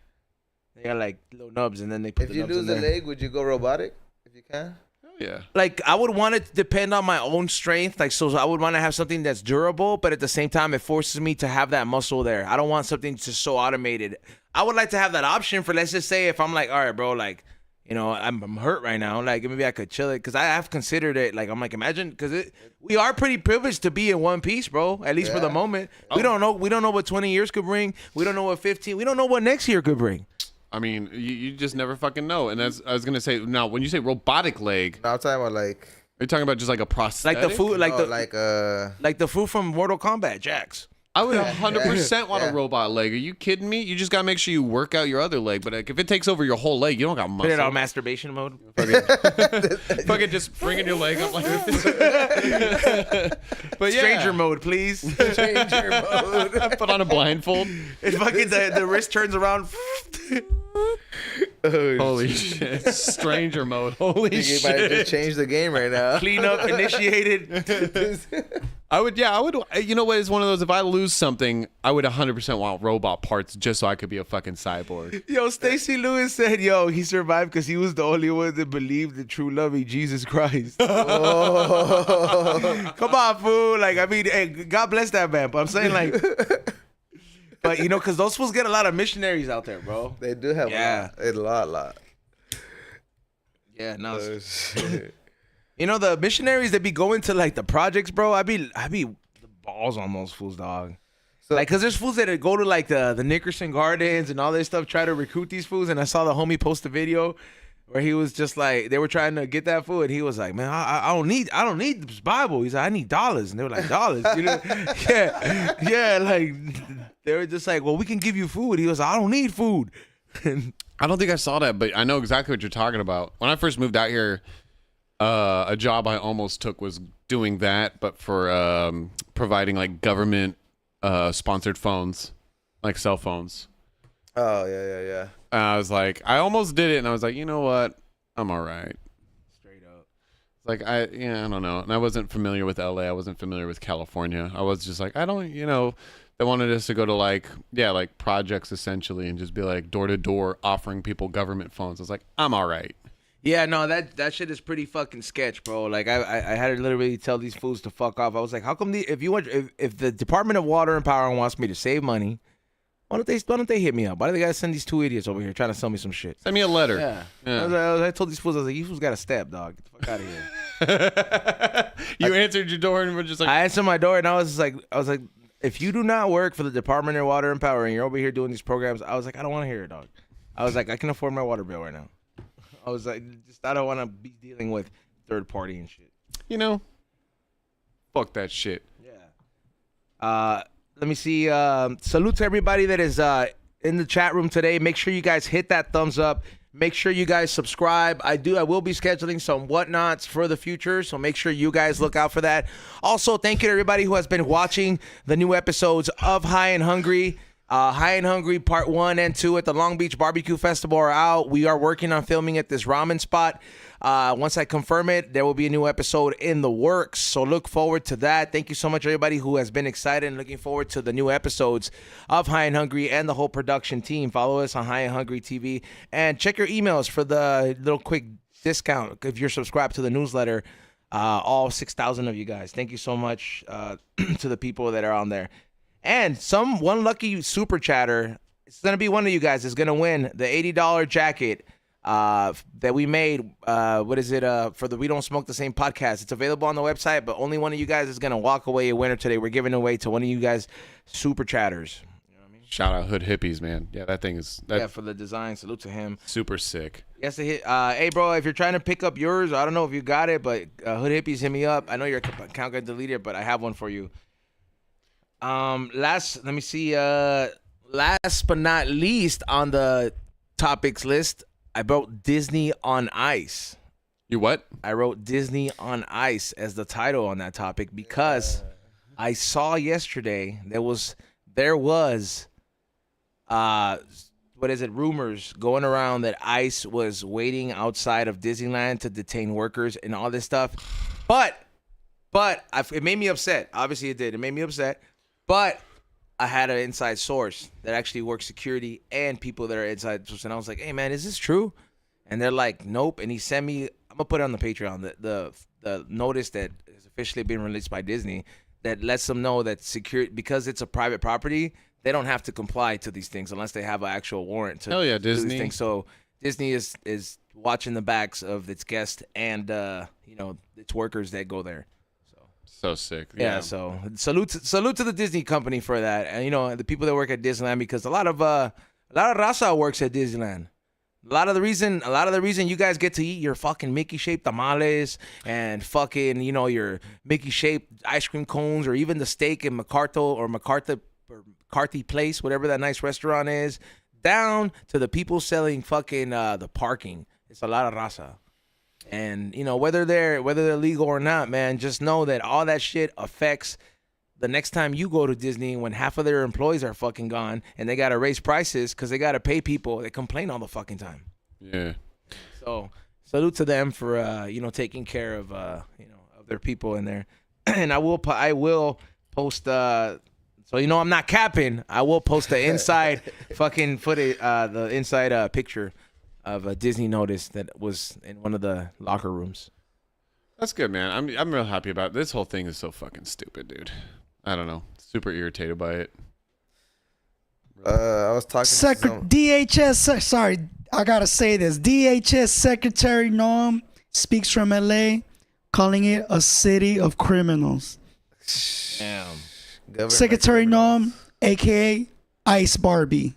They got like little nubs, and then they put If the you nubs lose in the there. leg, would you go robotic? If you can. Yeah. Like I would want it to depend on my own strength. Like so I would want to have something that's durable, but at the same time, it forces me to have that muscle there. I don't want something just so automated. I would like to have that option for, let's just say, if I'm like, all right, bro, like, you know, I'm hurt right now. Like maybe I could chill it, because I have considered it. Like I'm like, imagine, because we are pretty privileged to be in one piece, bro. At least for the moment. We don't know what 20 years could bring. We don't know what 15. We don't know what next year could bring. I mean, you just never fucking know. And that's, I was gonna say, now when you say robotic leg, No, I'm talking about like. are you talking about just like a prosthetic? Like the food, like No, the like the food from Mortal Kombat, Jax. I would 100% want Yeah. a robot leg. Are you kidding me? You just gotta make sure you work out your other leg. But like, if it takes over your whole leg, you don't got muscle. Put it on masturbation mode. Fucking just bringing your leg up like this. But yeah. Stranger mode, please. Stranger mode. Put on a blindfold. It's fucking the wrist turns around. Holy shit. Stranger mode. Holy You might shit. just change the game right now. Clean up initiated. I would, you know what, it's one of those, if I lose something, I would 100% want robot parts just so I could be a fucking cyborg. Yo, Stacey Lewis said, yo, he survived because he was the only one that believed the true love in Jesus Christ. Come on, fool. Like, I mean, hey, God bless that man. But I'm saying, like, but, you know, because those fools get a lot of missionaries out there, bro. They do have a lot. Yeah, no. Shit. You know, the missionaries that be going to, like, the projects, bro, I be the balls on those fools, dog. So- Like, because there's fools that go to, like, the Nickerson Gardens and all this stuff, try to recruit these fools. And I saw the homie post a video where he was just like, they were trying to get that food. And he was like, man, I don't need this Bible. He's like, I need dollars. And they were like, dollars? You know? Yeah, like, they were just like, well, we can give you food. He was like, I don't need food. I don't think I saw that, but I know exactly what you're talking about. When I first moved out here, a job I almost took was doing that, but for providing like government sponsored phones, like cell phones. Oh yeah. And I was like, I almost did it, and I was like, you know what? I'm all right. Straight up. Like I don't know. And I wasn't familiar with LA. I wasn't familiar with California. I was just like, I don't, they wanted us to go to like projects essentially and just be like door to door offering people government phones. I was like, I'm all right. Yeah, no, that shit is pretty fucking sketch, bro. Like I had to literally tell these fools to fuck off. I was like, how come if the Department of Water and Power wants me to save money, why don't they hit me up? Why do they gotta send these two idiots over here trying to sell me some shit? Send me a letter. Yeah. I told these fools, I was like, you fools got to step, dog. Get the fuck out of here. You answered your door and were just like, I answered my door and I was like, if you do not work for the Department of Water and Power and you're over here doing these programs, I was like, I don't want to hear it, dog. I was like, I can afford my water bill right now. I was like, I don't want to be dealing with third party and shit. fuck that shit. Yeah. Let me see. Salute to everybody that is in the chat room today. Make sure you guys hit that thumbs up. Make sure you guys subscribe. I will be scheduling some whatnots for the future, so make sure you guys look out for that. Also, thank you to everybody who has been watching the new episodes of High and Hungry. High and Hungry Part 1 and 2 at the Long Beach Barbecue Festival are out. We are working on filming at this ramen spot. Once I confirm it, there will be a new episode in the works. So look forward to that. Thank you so much, everybody who has been excited and looking forward to the new episodes of High and Hungry and the whole production team. Follow us on High and Hungry TV and check your emails for the little quick discount if you're subscribed to the newsletter. All 6,000 of you guys. Thank you so much to the people that are on there. And one lucky super chatter, it's going to be one of you guys is going to win the $80 jacket that we made. What is it? For the We Don't Smoke the Same podcast. It's available on the website, but only one of you guys is going to walk away a winner today. We're giving away to one of you guys super chatters. You know what I mean? Shout out Hood Hippies, man. Yeah, that thing is for the design. Salute to him. super sick. Yes, hey, bro, if you're trying to pick up yours, I don't know if you got it, but Hood Hippies, hit me up. I know your account got deleted, but I have one for you. Let me see. Last but not least on the topics list, I wrote Disney on Ice. You what? I wrote Disney on Ice as the title on that topic because I saw yesterday there was rumors going around that ICE was waiting outside of Disneyland to detain workers and all this stuff. But it made me upset. Obviously it did. It made me upset. But I had an inside source that actually works security and people that are inside. And I was like, hey, man, is this true? And they're like, nope. And he sent me, I'm going to put it on the Patreon, the notice that is officially being released by Disney that lets them know that because it's a private property, they don't have to comply to these things unless they have an actual warrant to Hell yeah, do these Disney. things. So Disney is watching the backs of its guests and its workers that go there. So sick. Yeah. So salute to the Disney company for that, and the people that work at Disneyland, because a lot of raza works at Disneyland. A lot of the reason you guys get to eat your fucking Mickey shaped tamales and fucking your Mickey shaped ice cream cones, or even the steak in McCarthy Place, whatever that nice restaurant is, down to the people selling fucking the parking. It's a lot of raza. And whether they're legal or not, man, just know that all that shit affects the next time you go to Disney when half of their employees are fucking gone and they gotta raise prices because they gotta pay people that complain all the fucking time. Yeah. So salute to them for taking care of of their people in there. And I will post so I'm not capping. I will post the inside fucking footage, the inside picture of a Disney notice that was in one of the locker rooms. That's good, man. I'm real happy about it. This whole thing is so fucking stupid, dude. I don't know. Super irritated by it. I was talking to DHS, sorry, I gotta say this. DHS Secretary Noam speaks from LA, calling it a city of criminals. Damn. Secretary Noam, aka Ice Barbie,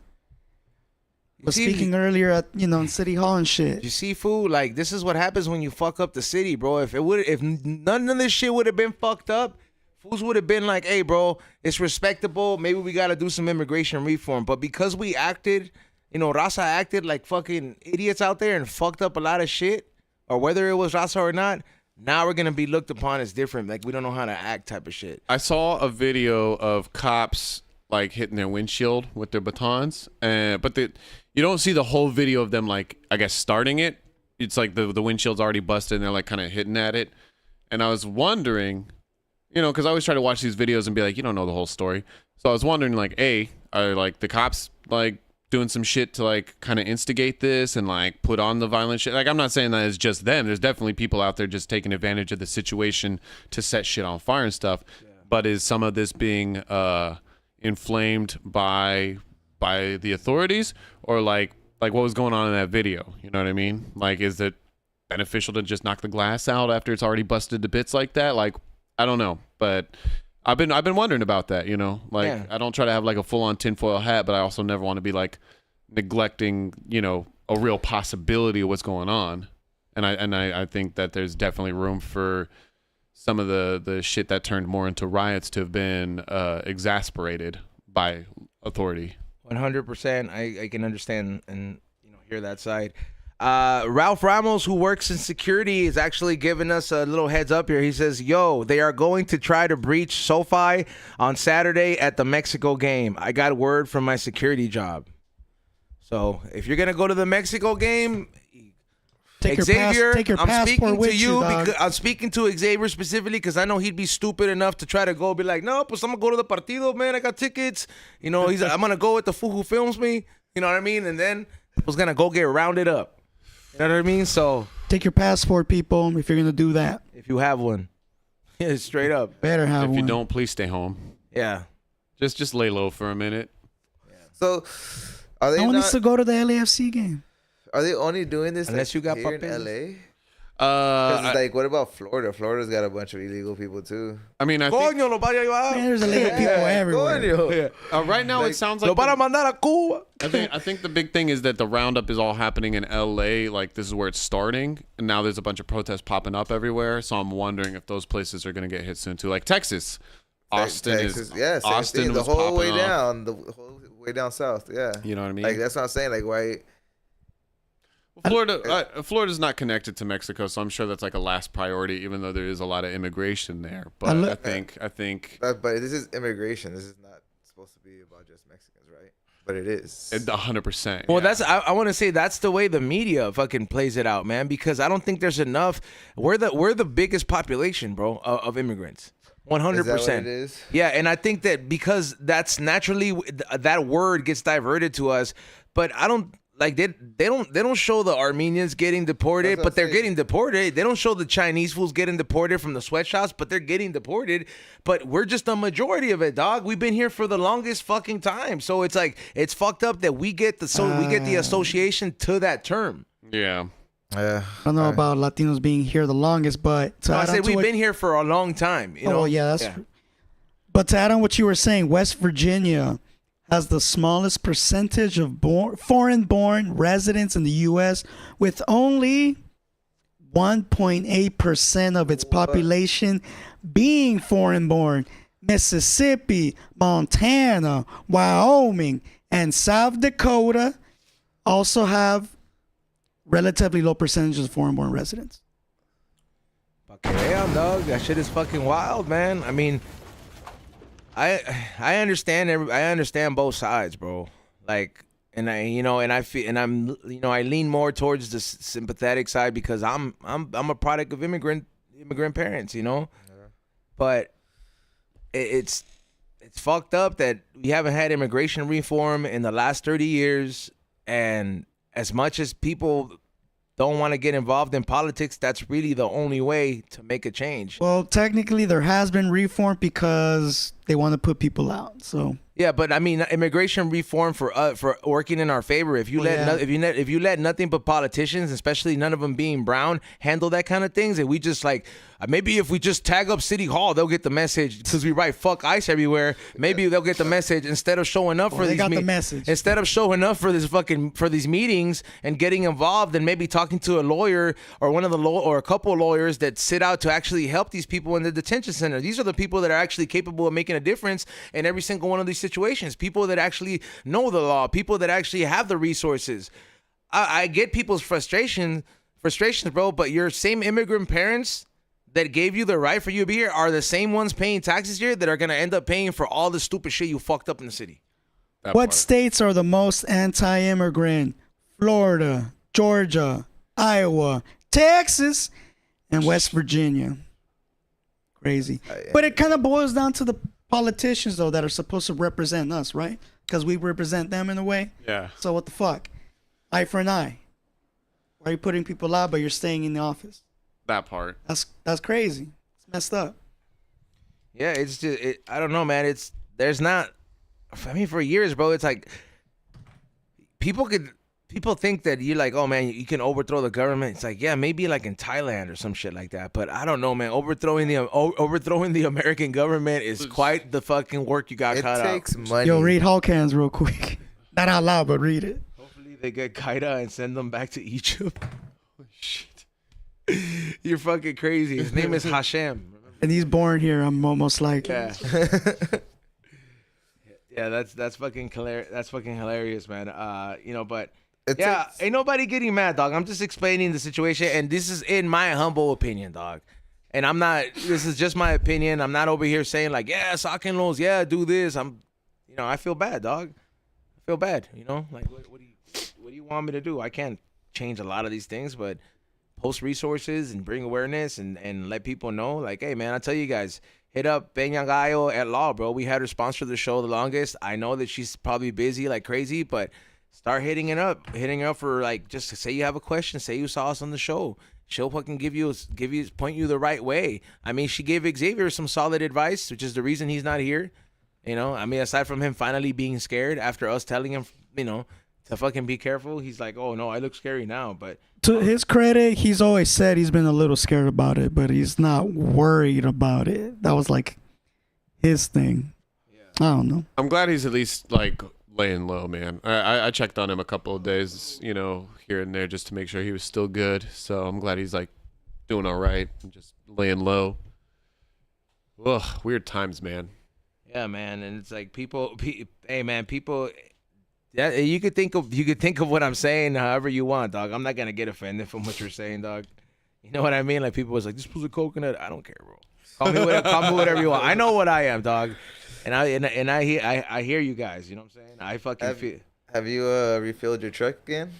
was See, speaking earlier at in City Hall and shit. You see, fool, like this is what happens when you fuck up the city, bro. If none of this shit would have been fucked up, fools would have been like, hey, bro, it's respectable. Maybe we got to do some immigration reform. But because we acted, Raza acted like fucking idiots out there and fucked up a lot of shit, or whether it was Raza or not, now we're going to be looked upon as different. Like we don't know how to act type of shit. I saw a video of cops like hitting their windshield with their batons, but you don't see the whole video of them, like, I guess, starting it. It's like the windshield's already busted and they're like kind of hitting at it. And I was wondering, because I always try to watch these videos and be like, you don't know the whole story. So I was wondering, like, are like the cops like doing some shit to like kind of instigate this and like put on the violent shit? Like, I'm not saying that it's just them. There's definitely people out there just taking advantage of the situation to set shit on fire and stuff. Yeah. But is some of this being inflamed by the authorities, or like what was going on in that video? You know what I mean? Like, is it beneficial to just knock the glass out after it's already busted to bits like that? Like, I don't know, but I've been wondering about that. Like, yeah. I don't try to have like a full on tinfoil hat, but I also never want to be like neglecting a real possibility of what's going on. And I think that there's definitely room for some of the shit that turned more into riots to have been exasperated by authority. 100%. I can understand and hear that side. Ralph Ramos, who works in security, is actually giving us a little heads up here. He says, yo, they are going to try to breach SoFi on Saturday at the Mexico game. I got word from my security job. So if you're going to go to the Mexico game, Xavier, I'm speaking to you because I'm speaking to Xavier specifically because I know he'd be stupid enough to try to go be like, no, pues I'm gonna go to the partido, man. I got tickets. I'm gonna go with the fool who films me. You know what I mean? And then I was gonna go get rounded up. You know what I mean? So take your passport, people, if you're gonna do that. If you have one, yeah, straight up. Better have one. If you don't, please stay home. Yeah, just lay low for a minute. Yeah. So, are they no one needs to go to the LAFC game. Are they only doing this unless you got here in papeles? LA? Because it's like, what about Florida? Florida's got a bunch of illegal people too. I mean, I think Coño, lo para llevar. Man, there's illegal people everywhere. Coño. right now it sounds like Lo para mandar a Cuba. I think the big thing is that the roundup is all happening in LA. Like, this is where it's starting, and now there's a bunch of protests popping up everywhere. So I'm wondering if those places are going to get hit soon too, like Texas. Austin Texas, is yeah, same Austin thing. The was whole way popping up. down, the whole way down south. Yeah, You know what I mean? like that's what I'm saying. Like, why? Florida's not connected to Mexico, so I'm sure that's like a last priority, even though there is a lot of immigration there. But I think But this is immigration. This is not supposed to be about just Mexicans, right? But it is. 100%. Well, I want to say that's the way the media fucking plays it out, man. Because I don't think there's enough. We're the biggest population, bro, of immigrants. 100%. Is that what it is? Yeah, and I think that because that's naturally that word gets diverted to us, but I don't. Like they don't show the Armenians getting deported, but they're getting deported. They don't show the Chinese fools getting deported from the sweatshops, but they're getting deported. But we're just a majority of it, dog. We've been here for the longest fucking time, so it's like it's fucked up that we get the association to that term. yeah. I don't know about Latinos being here the longest, but I said we've been here for a long time. You know? Oh yeah, that's. But to add on what you were saying, West Virginia has the smallest percentage of foreign-born residents in the U.S., with only 1.8% of its population being foreign-born. Mississippi, Montana, Wyoming, and South Dakota also have relatively low percentages of foreign-born residents. Damn, dog, that shit is fucking wild, man. I mean, I understand both sides, bro. Like, and I feel, and I'm, I lean more towards the sympathetic side because I'm a product of immigrant parents, but it's fucked up that we haven't had immigration reform in the last 30 years, and as much as people don't want to get involved in politics, that's really the only way to make a change. Well, technically, there has been reform because they want to put people out. So yeah, but I mean, immigration reform for working in our favor. If you if you let nothing but politicians, especially none of them being brown, handle that kind of things, and we just like maybe if we just tag up City Hall, they'll get the message because we write "fuck ICE" everywhere. Maybe they'll get the message instead of showing up for these. The message. Instead of showing up for these meetings and getting involved and maybe talking to a lawyer or or a couple of lawyers that sit out to actually help these people in the detention center. These are the people that are actually capable of making a difference in every single one of these situations. People that actually know the law, people that actually have the resources. I get people's frustrations, bro, but your same immigrant parents that gave you the right for you to be here are the same ones paying taxes here that are going to end up paying for all the stupid shit you fucked up in the city. What states are the most anti-immigrant? Florida, Georgia, Iowa, Texas, and West Virginia. Crazy. But it kind of boils down to the politicians, though, that are supposed to represent us, right? Because we represent them in a way. Yeah. So what the fuck? Eye for an eye. Why are you putting people out, but you're staying in the office? That part. That's crazy. It's messed up. Yeah, it's just I don't know, man. For years, bro, it's like people think that you're like, oh man, you can overthrow the government. It's like, yeah, maybe like in Thailand or some shit like that. But I don't know, man. Overthrowing the American government is quite the fucking work you got cut out. It takes money. Yo, read Hulk hands real quick. Not out loud, but read it. Hopefully they get Qaeda and send them back to Egypt. Oh shit, you're fucking crazy. His name is Hashem. And he's born here. I'm almost like. Yeah. Yeah, that's fucking hilarious. That's fucking hilarious, man. But ain't nobody getting mad, dog. I'm just explaining the situation, and this is in my humble opinion, dog. And I'm not. This is just my opinion. I'm not over here saying like, yeah, sock and loans, yeah, do this. I feel bad, dog. I feel bad. Like what do you want me to do? I can't change a lot of these things, but post resources and bring awareness and let people know, like, hey, man, I tell you guys. Hit up Peña Gallo at Law, bro. We had her sponsor the show the longest. I know that she's probably busy like crazy, but start hitting her up for like, just say you have a question, say you saw us on the show. She'll fucking point you the right way. I mean, she gave Xavier some solid advice, which is the reason he's not here. Aside from him finally being scared after us telling him, to fucking be careful. He's like, oh no, I look scary now, but To his credit, he's always said he's been a little scared about it, but he's not worried about it. That was like his thing. I don't know. I'm glad he's at least like laying low, man. I checked on him a couple of days, you know, here and there just to make sure he was still good. So I'm glad he's like doing all right and just laying low. Ugh, weird times, man. yeah, man, and it's like hey man, people. Yeah, you could think of what I'm saying however you want, dog. I'm not gonna get offended from what you're saying, dog. You know what I mean? Like people was like, "This was a coconut." I don't care, bro. Call me whatever you want. I know what I am, dog. And I hear you guys. You know what I'm saying? I fucking feel. Have you refilled your truck again?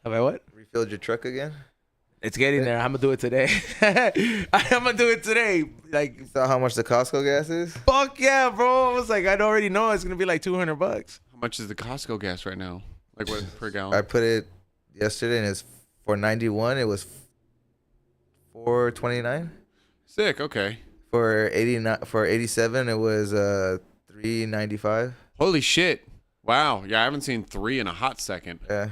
Have I what? Refilled your truck again? It's getting there. I'm gonna do it today. I'm gonna do it today. Like, So how much the Costco gas is? fuck yeah, bro. I was like, I already know it's gonna be like $200. How much is the Costco gas right now? Like what per gallon? I put it yesterday and it's for 91. It was 429. Sick. Okay. For 89, for 87, it was 395. Holy shit. Wow. Yeah, I haven't seen 3 in a hot second. Yeah.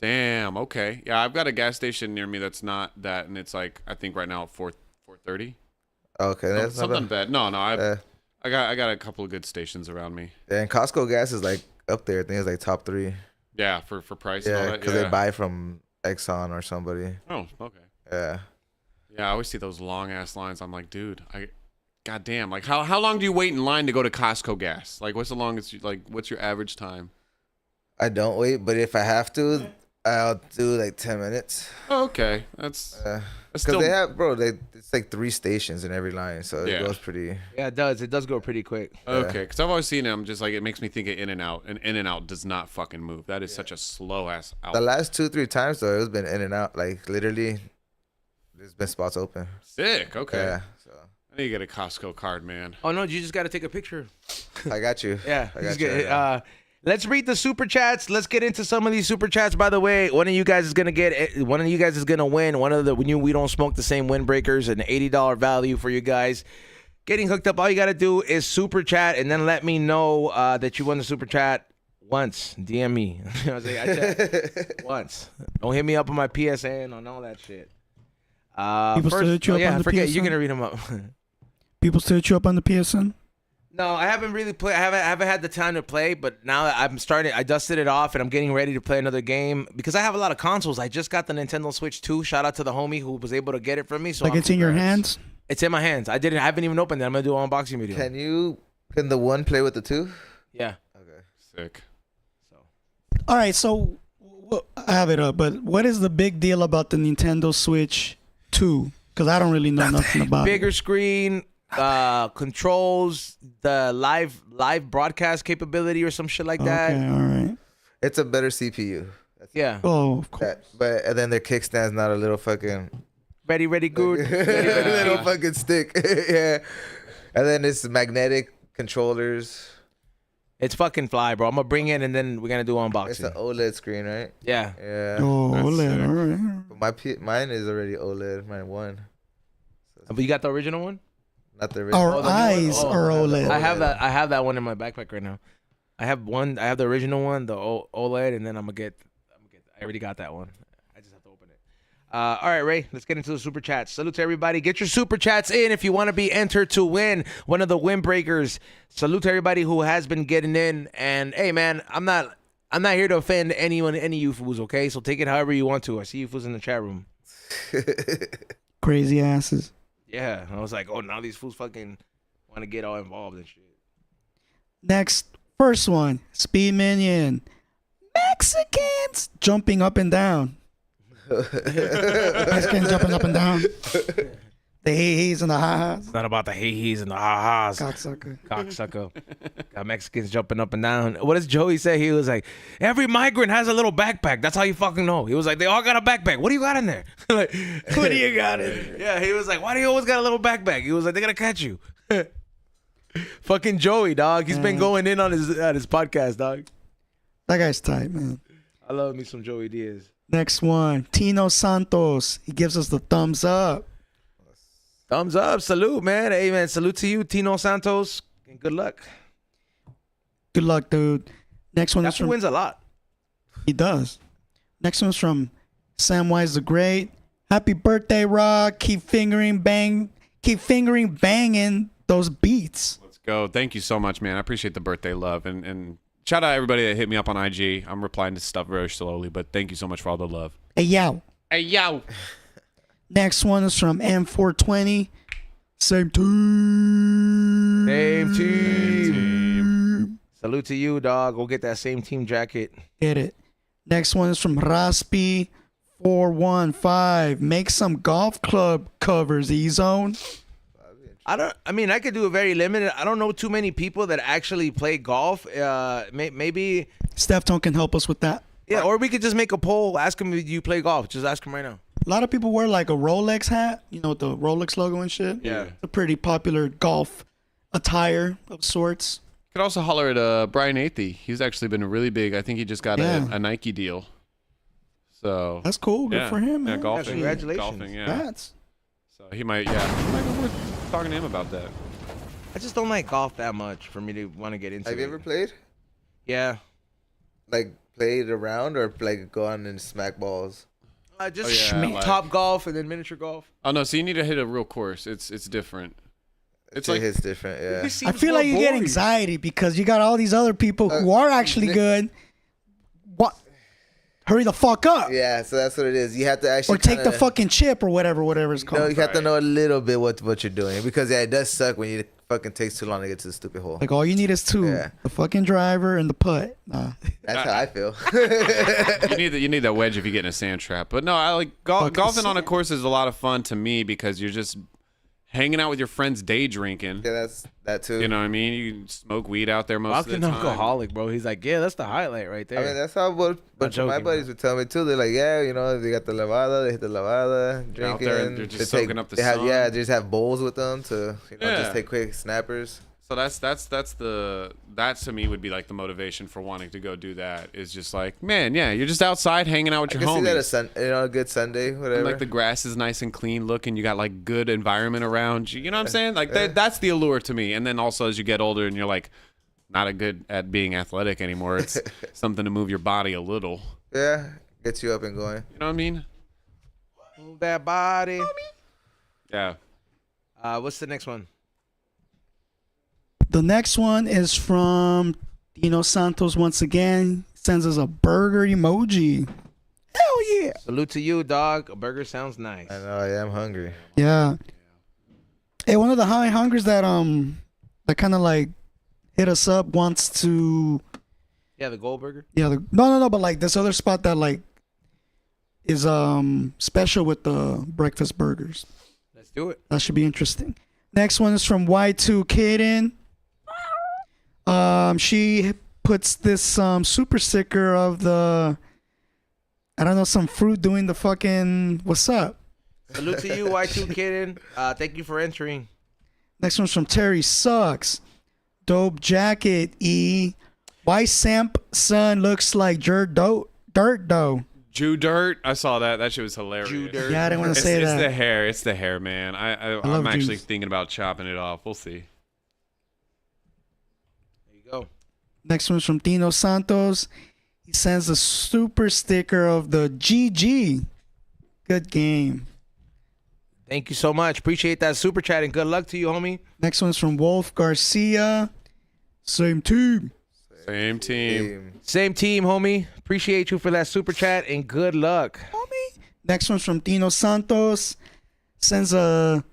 Damn. Okay. Yeah, I've got a gas station near me that's not that, and it's like I think right now at 430. Okay, that's not Something bad. bad. No. I got a couple of good stations around me. And Costco gas is like up there. I think it's like top 3. Yeah, for price and all Yeah, that. because Yeah. they buy from Exxon or somebody. Oh, okay. Yeah. Yeah, I always see those long ass lines. I'm like, dude, God damn. Like, how long do you wait in line to go to Costco gas? Like, what's the longest? What's your average time? I don't wait, but if I have to, I'll do like 10 minutes. Oh, okay, that's Because still they have, bro, it's like 3 stations in every line, so Yeah. it goes pretty. Yeah, it does. It does go pretty quick. okay. Because I've always seen them. Just like it makes me think of In-N-Out, and In-N-Out does not fucking move. That is such a slow ass out. The last 2-3 times though, it's been in and out. Like literally, there's been spots open. Sick. Okay. Yeah, so I need to get a Costco card, man. Oh no, you just got to take a picture. I got you. Yeah, I just got you. get- right now. let's read the super chats. Let's get into some of these super chats. By the way, one of you guys is gonna win one of the We Don't Smoke the Same windbreakers, an $80 value for you guys. Getting hooked up, all you gotta do is super chat and then let me know that you won the super chat once. DM me. I was like, I chat once. Don't hit me up on my PSN on all that shit. People still hit you up on the forget you're PSN? gonna read them up. People still hit you up on the PSN? No, I haven't really played. I haven't had the time to play, but now that I'm starting, I dusted it off and I'm getting ready to play another game because I have a lot of consoles. I just got the Nintendo Switch 2. Shout out to the homie who was able to get it from me. So Like it's in your hands? It's in my hands. I haven't even opened it. I'm gonna do an unboxing video. Can the 1 play with the 2? Yeah. Okay. Sick. So All right, so I have it up, but what is the big deal about the Nintendo Switch 2? Because I don't really know nothing about it. bigger screen, controls, the live broadcast capability or some shit like that. Okay, all right. It's a better CPU. Yeah. Oh, of course. But and then their kickstand's not a little fucking Very good. little fucking stick. Yeah. And then it's magnetic controllers. It's fucking fly, bro. I'm gonna bring it and then we're gonna do It's unboxing. an OLED screen, right? Yeah. Yeah. Oh, That's OLED, sick. all right. But mine is already OLED. Mine won. But you got the original one? Not the original. Our Oh, the new one? eyes Oh, are OLED. I have that one in my backpack right now. I have the original one, the OLED, and then I already got that one. I just have to open it. All right, Ray, let's get into the super chats. Salute to everybody. Get your super chats in if you want to be entered to win one of the windbreakers. Salute to everybody who has been getting in. And hey, man, I'm not here to offend anyone, any you fools, okay? So take it however you want to. I see you fools in the chat room. Crazy asses. Yeah, I was like, oh, now these fools fucking want to get all involved and shit. Next, first one, Speed Minion. Mexicans jumping up and down. Mexicans jumping up and down. The hey-heys and the ha-has. It's not about the hey-he's and the ha-has. Cocksucker. Cocksucker. Got Mexicans jumping up and down. What does Joey say? He was like, every migrant has a little backpack. That's how you fucking know. He was like, they all got a backpack. What do you got in there? Like, what do you got in there? Yeah, he was like, why do you always got a little backpack? He was like, they're going to catch you. Fucking Joey, dog. He's been going in on his podcast, dog. That guy's tight, man. I love me some Joey Diaz. Next one, Tino Santos. He gives us the thumbs up. Thumbs up. Salute, man. Hey, man. Salute to you, Tino Santos. And good luck. Good luck, dude. Next one That is fool from wins a lot. He does. Next one's from Samwise the Great. Happy birthday, Rock. Keep fingering banging those beats. Let's go. Thank you so much, man. I appreciate the birthday love. And shout out everybody that hit me up on IG. I'm replying to stuff very slowly, but thank you so much for all the love. Hey, yo. Hey, yo. Next one is from M420. Same team. Same team. Salute to you, dog. Go get that same team jacket. Get it. Next one is from Raspi 415. Make some golf club covers, E-Zone. I mean, I could do a very limited. I don't know too many people that actually play golf. Maybe. Steph can help us with that. Yeah, or we could just make a poll. Ask him if you play golf. Just ask him right now. A lot of people wear like a Rolex hat, you know, with the Rolex logo and shit. Yeah. It's a pretty popular golf attire of sorts. You could also holler at Brian Athey. He's actually been really big. I think he just got a Nike deal. So That's cool. Good for him, man. Yeah, golfing. Yeah, congratulations. Golfing, yeah. That's So he might be worth talking to him about that. I just don't like golf that much for me to want to get into it. Have you ever played? Yeah. Like played around or like go on and smack balls? Just like- top golf and then miniature golf. Oh no, so you need to hit a real course. It's different. It's It like hits different, yeah. I feel like you get anxiety because you got all these other people who are actually good. What? Hurry the fuck up. Yeah, so that's what it is. You have to actually Or take the kinda- fucking chip or whatever it's No, called. you have to know a little bit what you're doing because it does suck when it fucking takes too long to get to the stupid hole. Like all you need is two. Yeah. The fucking driver and the putt. Nah. That's how I feel. you need that wedge if you get in a sand trap. But no, I like Fucking golfing on a sand. course is a lot of fun to me because you're just hanging out with your friends, day drinking. Yeah, that's that too. You know what I mean? You smoke weed out there most of the Fucking time. alcoholic, bro. He's like, yeah, that's the highlight right there. I mean, that's how a bunch of my joking, buddies would tell me too. They're like, yeah, you know, they got the lavada, they hit the lavada, They're out drinking. there, they're just they soaking up the they have, sun. Yeah, they just have bowls with them to, Yeah. just take quick snappers. So that to me would be like the motivation for wanting to go do that. Is just like, man, yeah, you're just outside hanging out with I your can homies. see that a good Sunday, whatever. And like the grass is nice and clean looking. You got like good environment around you. You know what I'm saying? Like that's the allure to me. And then also as you get older and you're like not a good at being athletic anymore, it's something to move your body a little. Yeah, gets you up and going. You know what I mean? Move that body. Yeah. What's the next one? The next one is from Dino Santos once again. Sends us a burger emoji. Hell yeah. Salute to you, dog. A burger sounds nice. I know, I am hungry. Yeah. Hey, one of the high hungers that kind of like hit us up wants to Yeah, the gold burger. no, but like this other spot that like is special with the breakfast burgers. Let's do it. That should be interesting. Next one is from Y2 Kitten. She puts this super sticker of the some fruit doing the fucking what's up. Salute to you, Y2 Kitten. Thank you for entering. Next one's from Terry Sucks. Dope jacket, E. Why Samson looks like dirt dough. Jew dirt. I saw that. That shit was hilarious. Jew dirt. Yeah, I didn't want to It's, say it's that. the hair. It's the hair, man. love I'm actually Jews. thinking about chopping it off. We'll see. There you go. Next one's from Dino Santos. He sends a super sticker of the GG. Good game. Thank you so much. Appreciate that super chat and good luck to you, homie. Next one's from Wolf Garcia. Same team. Same team. Same team, homie. Appreciate you for that super chat and good luck. Next one's from Dino Santos. Sends a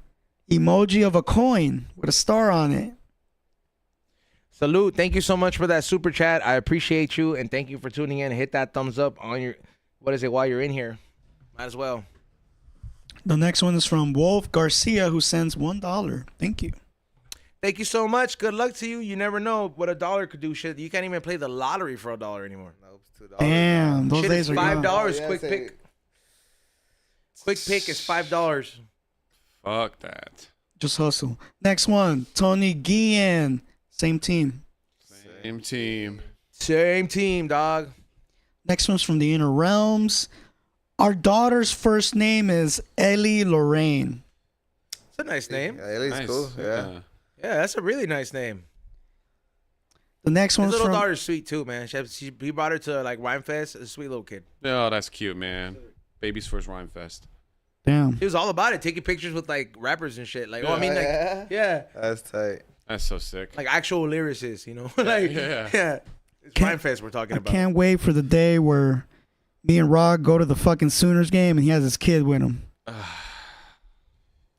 emoji of a coin with a star on it. Salute. Thank you so much for that super chat. I appreciate you and thank you for tuning in. Hit that thumbs up on your while you're in here. Might as well. The next one is from Wolf Garcia, who sends $1. Thank you. Thank you so much. Good luck to you. You never know what $1 could do. Shit, you can't even play the lottery for $1 anymore. Nope, it's $2. Damn, those Shit days is are $5. gone. Yeah, Quick say- pick. Quick pick is $5. Fuck that. Just hustle. Next one, Tony Guillen. Same team. Same team. Same team, dog. Next one's from the Inner Realms. Our daughter's first name is Ellie Lorraine. It's a nice name. Yeah, at least Nice. cool. Yeah. Yeah, that's a really nice name. The next His one's little from daughter's sweet too, man. He brought her to like Rhyme Fest. A sweet little kid. Oh, that's cute, man. Baby's first Rhyme Fest. damn. He was all about it, taking pictures with like rappers and shit. Like, oh, I mean, like, Yeah. yeah, That's tight. That's so sick. like actual lyricists, you know, like, yeah. It's Can't- Rhyme Fest we're talking I about. can't wait for the day where me and Rod go to the fucking Sooners game and he has his kid with him.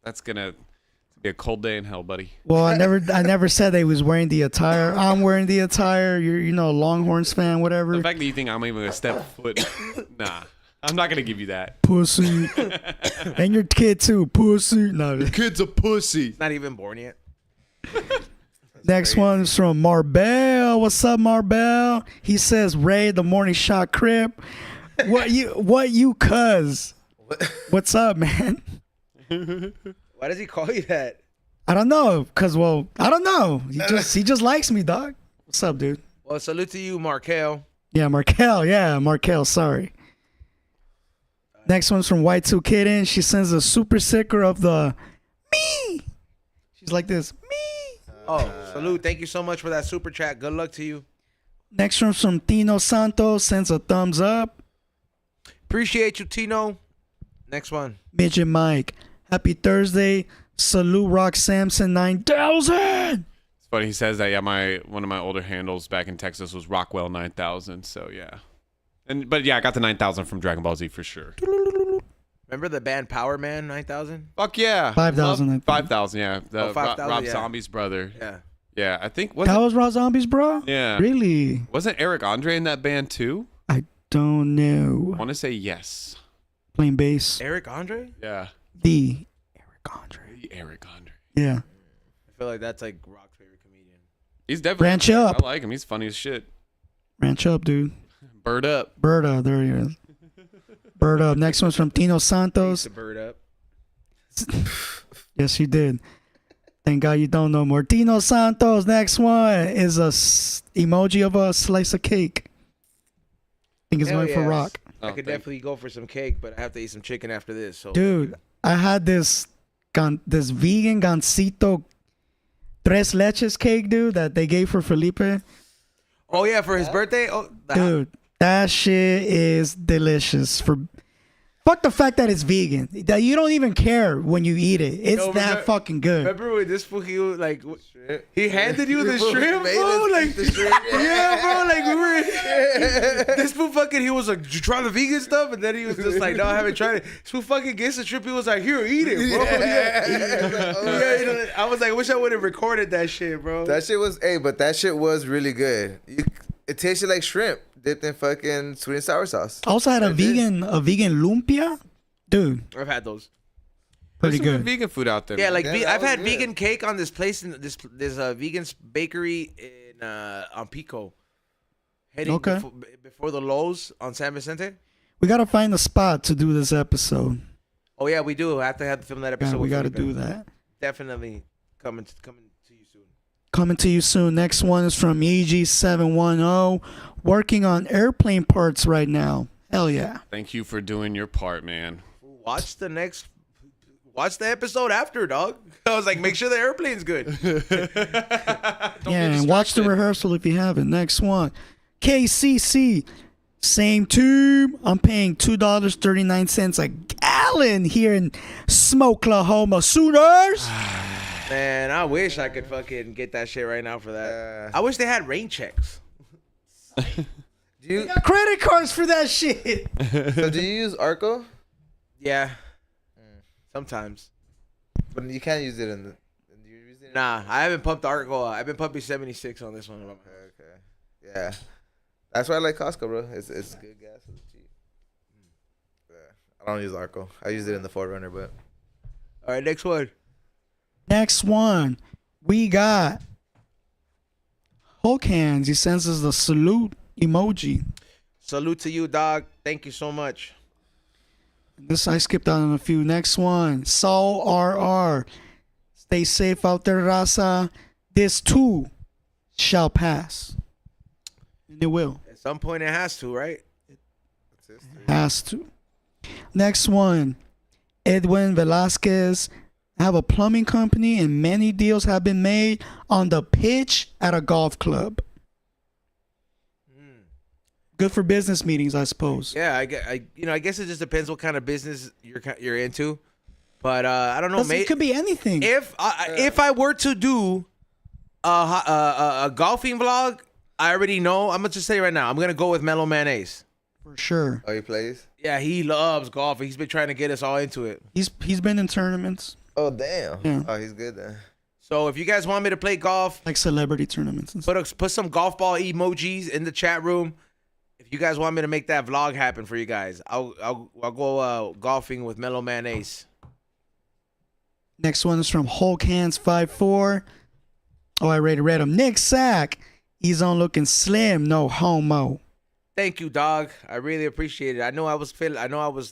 That's gonna be a cold day in hell, buddy. Well, I never said they was wearing the attire. I'm wearing the attire. You're, you know, a Longhorns fan, whatever. The fact that you think I'm even gonna step foot, nah, I'm not gonna give you that. Pussy. And your kid too, pussy. No. Kid's a pussy. Not even born yet. Next one is from Marbell. What's up, Marbell? He says, Ray, the morning shot crib. What you cuz? What's up, man? Why does he call you that? I don't know, cause I don't know. He just likes me, dog. What's up, dude? Well, salute to you, Markel. Yeah, Markel, sorry. Next one's from White2 Kitten. She sends a super sticker of the me. She's like this, me. Oh, salute. Thank you so much for that super chat. Good luck to you. Next one's from Tino Santos. Sends a thumbs up. Appreciate you, Tino. Next one. Midget Mike. Happy Thursday. Salute Rock Samson 9000. It's funny he says that. Yeah, one of my older handles back in Texas was Rockwell 9000. So yeah, but yeah, I got the 9000 from Dragon Ball Z for sure. Remember the band Power Man 9000? Fuck yeah, 5,000, I think. 5,000. Yeah, the 5,000, Rob yeah. Zombie's brother. Yeah. Yeah, I think That was Raw Zombies, bro? Yeah. Really? Wasn't Eric Andre in that band too? I don't know. I want to say yes. Playing bass. Eric Andre? Yeah, The Eric Andre. the Eric Andre. Yeah. I feel like that's like Rock's favorite comedian. He's definitely Branch up. I like him. He's funny as shit. Ranch up, dude. Bird up. Berta, there he is. Bird up. Next one's from Tino Piece Santos. of bird up. Yes, you did. Thank God you don't know more. Tino Santos. Next one is a emoji of a slice of cake. I think it's Hell going for yes. Rock. I could thank definitely go for some cake, but I have to eat some chicken after this. So, Dude, I had this vegan gansito tres leches cake, dude, that they gave for Felipe. oh yeah, for his birthday. Oh, Dude, that shit is delicious. Fuck the fact that it's vegan. That you don't even care when you eat it. It's Yo, that remember- fucking good. Remember when this fool he was like he handed you the shrimp, Made bro? us Like eat the shrimp. yeah, bro. Like we were this fool fucking. He was like, "Did you try the vegan stuff?" And then he was just like, "No, I haven't tried it." This fool fucking gets the shrimp. He was like, "Here, eat it, bro." Yeah, you know, I was like, I wish I would have recorded that shit, bro. That shit was, but that shit was really good. It tasted like shrimp dipped in fucking sweet and sour sauce. I also had a vegan lumpia. Dude, I've had those. pretty There's some good. vegan food out there. Yeah, man. like Yeah, that I've was had good. vegan cake on this place in this vegan bakery in on Pico, heading Okay. before the Lowe's on San Vicente. We gotta find a spot to do this episode. Oh yeah, we do. I have to film that episode. Yeah, we with gotta Felipe. do that. Definitely coming to you soon. Coming to you soon. Next one is from EG710. Working on airplane parts right now. Hell yeah. Thank you for doing your part, man. Watch the episode after, dog. I was like, make sure the airplane's good. Yeah, and watch the rehearsal if you haven't. Next one. KCC. Same tube. I'm paying $2.39 a gallon here in Smokelahoma. Sooners. Man, I wish I could fucking get that shit right now for that. I wish they had rain checks. Do you Credit cards for that shit. so do you use Arco? Yeah. Sometimes. But you can't use it in the. You use it Nah, I haven't pumped Arco. I've been pumping 76 on this one. Okay. Yeah. That's why I like Costco, bro. It's good gas. It's cheap. Yeah. I don't use Arco. I use it in the 4Runner, but. All right, next one. Next one. We got Hulk hands. He sends us the salute emoji. Salute to you, dog. Thank you so much. This I skipped out on a few. Next one. Saul RR. Stay safe out there, Raza. This too shall pass. And it will. At some point, it has to, right? Has to. Next one. Edwin Velasquez. I have a plumbing company and many deals have been made on the pitch at a golf club. Good for business meetings, I suppose. Yeah, I guess it just depends what kind of business you're into. But I don't know, It could be anything. If I were to do a golfing vlog, I already know. I'm gonna just say right now, I'm gonna go with Mellow Mayonnaise. For sure. Oh, he plays? Yeah, he loves golf. He's been trying to get us all into it. He's been in tournaments, Oh, damn. Yeah. Oh, he's good then. So if you guys want me to play golf, like celebrity tournaments and stuff. put some golf ball emojis in the chat room. If you guys want me to make that vlog happen for you guys, I'll go golfing with Mellow Mayonnaise. Next one is from Hulk Hands 54. Oh, I already read him. Nick Sack. He's on looking slim, no homo. Thank you, dog. I really appreciate it. I know I was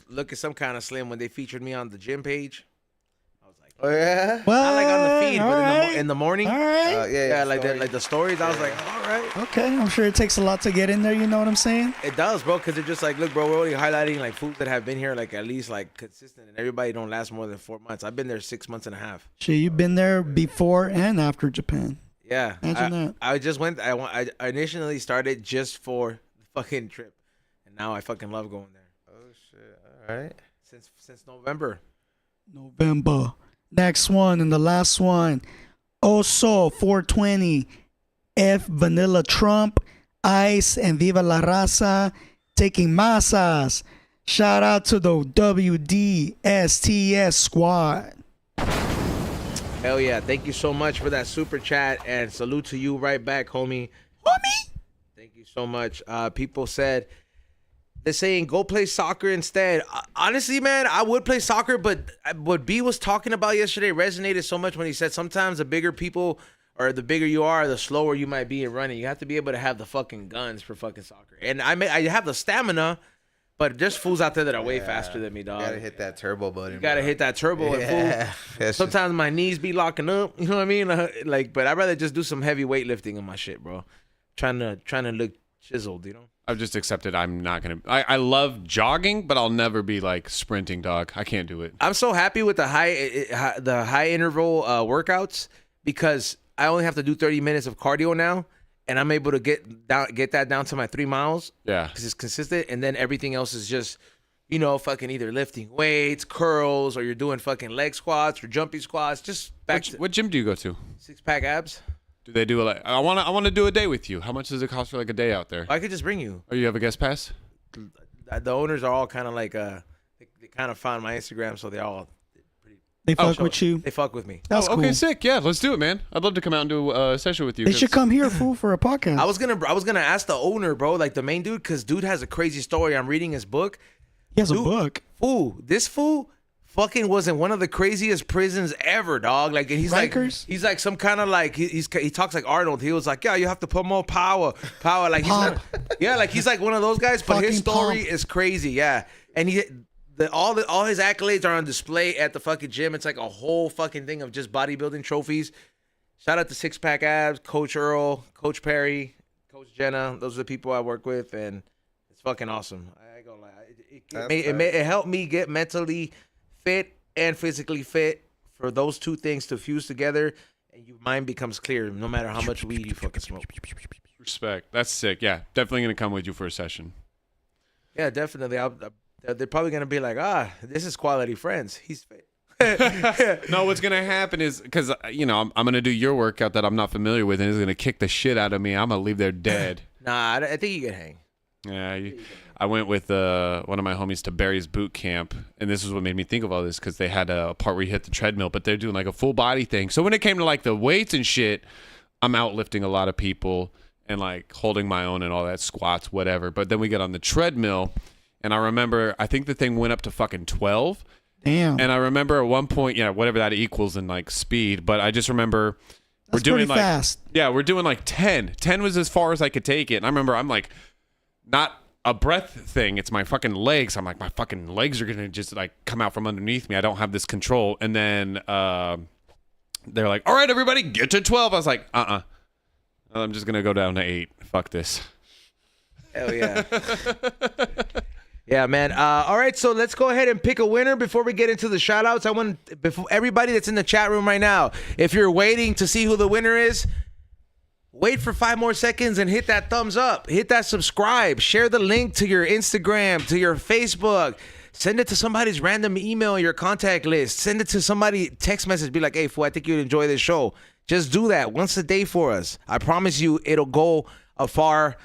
looking some kind of slim when they featured me on the gym page. I was like, Oh, yeah? Well, not like on the feed, all but right. in the morning. All right. Yeah, like story. the stories. I was like, all right. Okay, I'm sure it takes a lot to get in there. You know what I'm saying? It does, bro, because they're just like, look, bro, we're only highlighting like foods that have been here like at least like consistent, and everybody don't last more than 4 months. I've been there 6 months and a half. Shit, you've been there before and after Japan. Yeah, Imagine that. I just went. I initially started just for the fucking trip, and now I fucking love going there. Oh, shit. All right. Since November. November. Next one and the last one. Oso 420. F Vanilla Trump. Ice and Viva la Raza. Taking masas. Shout out to the WDSTS squad. Hell yeah! Thank you so much for that super chat, and salute to you right back, homie. Thank you so much. People said they're saying go play soccer instead. Honestly, man, I would play soccer, but what B was talking about yesterday resonated so much when he said sometimes the bigger people or the bigger you are, the slower you might be in running. You have to be able to have the fucking guns for fucking soccer. And I have the stamina, but there's fools out there that are way faster than me, dog. You gotta hit that turbo button. You gotta hit that turbo. Yeah. And fool, sometimes my knees be locking up. You know what I mean? Like, but I'd rather just do some heavy weightlifting on my shit, bro. Trying to look chiseled, you know. I've just accepted I'm not gonna. I love jogging, but I'll never be like sprinting, dog. I can't do it. I'm so happy with the high interval workouts because I only have to do 30 minutes of cardio now, and I'm able to get that down to my 3 miles. Yeah, because it's consistent, and then everything else is just, you know, fucking either lifting weights, curls, or you're doing fucking leg squats or jumping squats. Just back to what gym do you go to? 6-pack abs. Do they do like? I want to do a day with you. How much does it cost for like a day out there? I could just bring you. Oh, you have a guest pass? The owners are all kind of like they kind of found my Instagram, so they're all They fuck with you. they fuck with me. That's cool. Okay, sick. Yeah, let's do it, man. I'd love to come out and do a session with you. They should come here, fool, for a podcast. I was gonna ask the owner, bro, like the main dude, because dude has a crazy story. I'm reading his book. He has a book. This fool fucking was in one of the craziest prisons ever, dog. Like he's Rikers? like some kind of like he talks like Arnold. He was like, yeah, you have to put more power. Like he's Pump. like he's like one of those guys. But his Fucking story pump. is crazy, yeah. And all his accolades are on display at the fucking gym. It's like a whole fucking thing of just bodybuilding trophies. Shout out to 6-pack abs, Coach Earl, Coach Perry, Coach Jenna. Those are the people I work with, and it's fucking awesome. I ain't gonna lie. It helped me get mentally fit and physically fit for those two things to fuse together, and your mind becomes clear no matter how much weed you fucking smoke. Respect. That's sick. Yeah, definitely gonna come with you for a session. Yeah, definitely. They're probably gonna be like, this is quality friends. He's fit. No, what's gonna happen is because I'm gonna do your workout that I'm not familiar with, and it's gonna kick the shit out of me. I'm gonna leave there dead. Nah, I think you can hang. Yeah, I went with one of my homies to Barry's boot camp, and this is what made me think of all this because they had a part where you hit the treadmill, but they're doing like a full body thing. So when it came to like the weights and shit, I'm out lifting a lot of people and like holding my own and all that, squats, whatever. But then we get on the treadmill, and I remember I think the thing went up to fucking 12. Damn. And I remember at one point, whatever that equals in like speed, but I just remember That's we're doing pretty like fast. Yeah, we're doing like 10. 10 was as far as I could take it. And I remember I'm like not a breath thing, it's my fucking legs. I'm like my fucking legs are going to just like come out from underneath me. I don't have this control. And then they're like, "All right, everybody, get to 12." I was like, I'm just going to go down to 8. Fuck this. Hell yeah. Yeah, man. All right, so let's go ahead and pick a winner before we get into the shout-outs. I want before everybody that's in the chat room right now, if you're waiting to see who the winner is, wait for 5 more seconds and hit that thumbs up. Hit that subscribe. Share the link to your Instagram, to your Facebook. Send it to somebody's random email in your contact list. Send it to somebody, text message. Be like, hey, fool, I think you'd enjoy this show. Just do that once a day for us. I promise you it'll go a far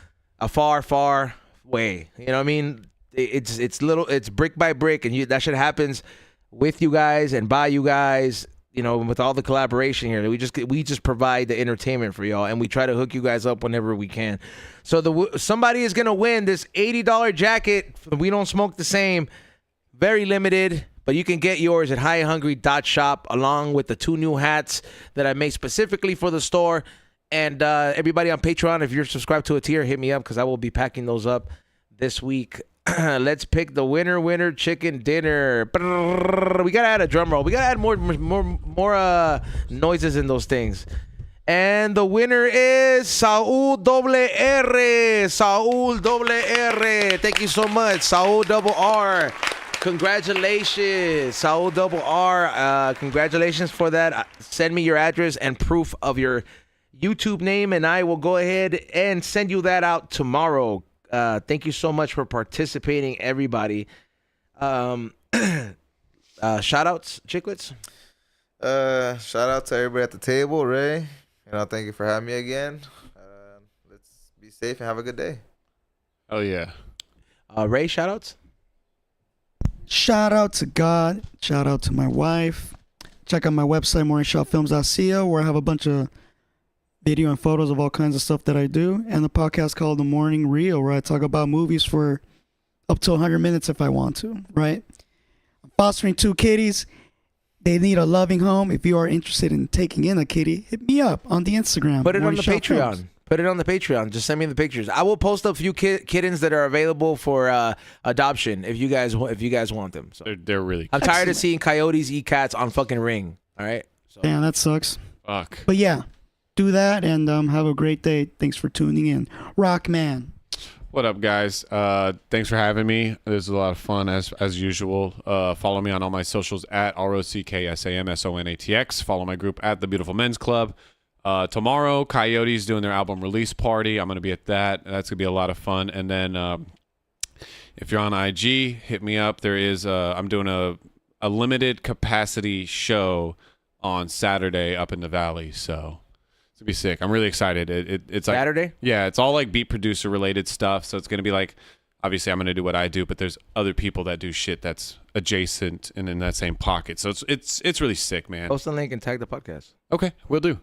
way. You know what I mean? It's brick by brick, and that shit happens with you guys and by you guys. You know, with all the collaboration here, we just provide the entertainment for y'all, and we try to hook you guys up whenever we can. So somebody is gonna win this $80 jacket. We don't smoke the same. Very limited, but you can get yours at highandhungry.shop along with the 2 new hats that I made specifically for the store. And everybody on Patreon, if you're subscribed to a tier, hit me up because I will be packing those up this week. Let's pick the winner chicken dinner. We gotta add a drum roll. We gotta add more noises in those things. And the winner is Saul Double R. Saul Double R. Thank you so much, Saul Double R. Congratulations, Saul Double R. Congratulations for that. Send me your address and proof of your YouTube name, and I will go ahead and send you that out tomorrow. Thank you so much for participating, everybody. Shout outs, Chicklets. Shout out to everybody at the table, Ray. Thank you for having me again. Let's be safe and have a good day. Oh yeah. Ray, shout outs. Shout out to God. Shout out to my wife. Check out my website, morningshotfilms.co, where I have a bunch of video and photos of all kinds of stuff that I do, and the podcast called The Morning Reel, where I talk about movies for up to 100 minutes if I want to, right? I'm fostering 2 kitties. They need a loving home. If you are interested in taking in a kitty, hit me up on the Instagram. Put it on Morning the Shot Patreon. Films. Put it on the Patreon. Just send me the pictures. I will post a few kittens that are available for adoption if you guys want them. So They're really I'm tired of seeing coyotes eat cats on fucking Ring. All right. So. Damn, that sucks. fuck. But yeah, do that and have a great day. Thanks for tuning in. Rockman. What up, guys? Thanks for having me. It was a lot of fun as usual. Follow me on all my socials at ROCKSAMSONATX. Follow my group at The Beautiful Men's Club. Tomorrow, Coyote's doing their album release party. I'm going to be at that. That's going to be a lot of fun. And then if you're on IG, hit me up. There is I'm doing a limited capacity show on Saturday up in the Valley. So it's going to be sick. I'm really excited. It's like Saturday? Yeah, it's all like beat producer related stuff. So it's going to be like, obviously I'm going to do what I do, but there's other people that do shit that's adjacent and in that same pocket. So it's really sick, man. Post the link and tag the podcast. Okay, we'll do.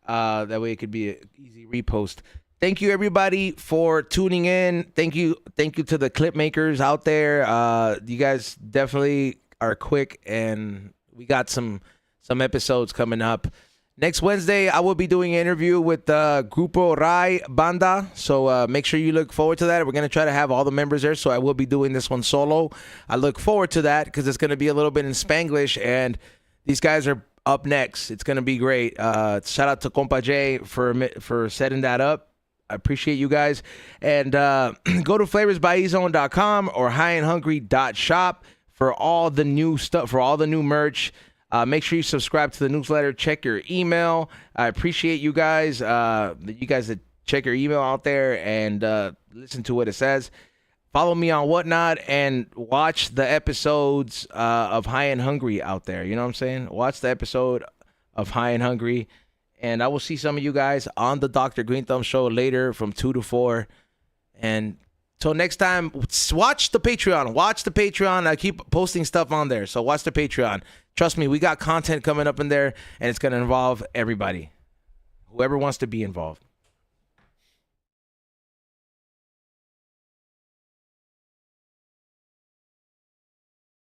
That way it could be an easy repost. Thank you everybody for tuning in. Thank you to the clip makers out there. You guys definitely are quick, and we got some episodes coming up. Next Wednesday, I will be doing an interview with Grupo Rai Banda. So make sure you look forward to that. We're going to try to have all the members there. So I will be doing this one solo. I look forward to that because it's going to be a little bit in Spanglish. And these guys are up next. It's going to be great. Shout out to Compa J for setting that up. I appreciate you guys. And go to flavorsbyezone.com or highandhungry.shop for all the new stuff, for all the new merch. Make sure you subscribe to the newsletter. Check your email. I appreciate you guys. You guys that check your email out there and listen to what it says. Follow me on Whatnot and watch the episodes of High and Hungry out there. You know what I'm saying? Watch the episode of High and Hungry. And I will see some of you guys on the Dr. Green Thumb show later from 2 to 4. And till next time, watch the Patreon. Watch the Patreon. I keep posting stuff on there. So watch the Patreon. Trust me, we got content coming up in there, and it's going to involve everybody. Whoever wants to be involved.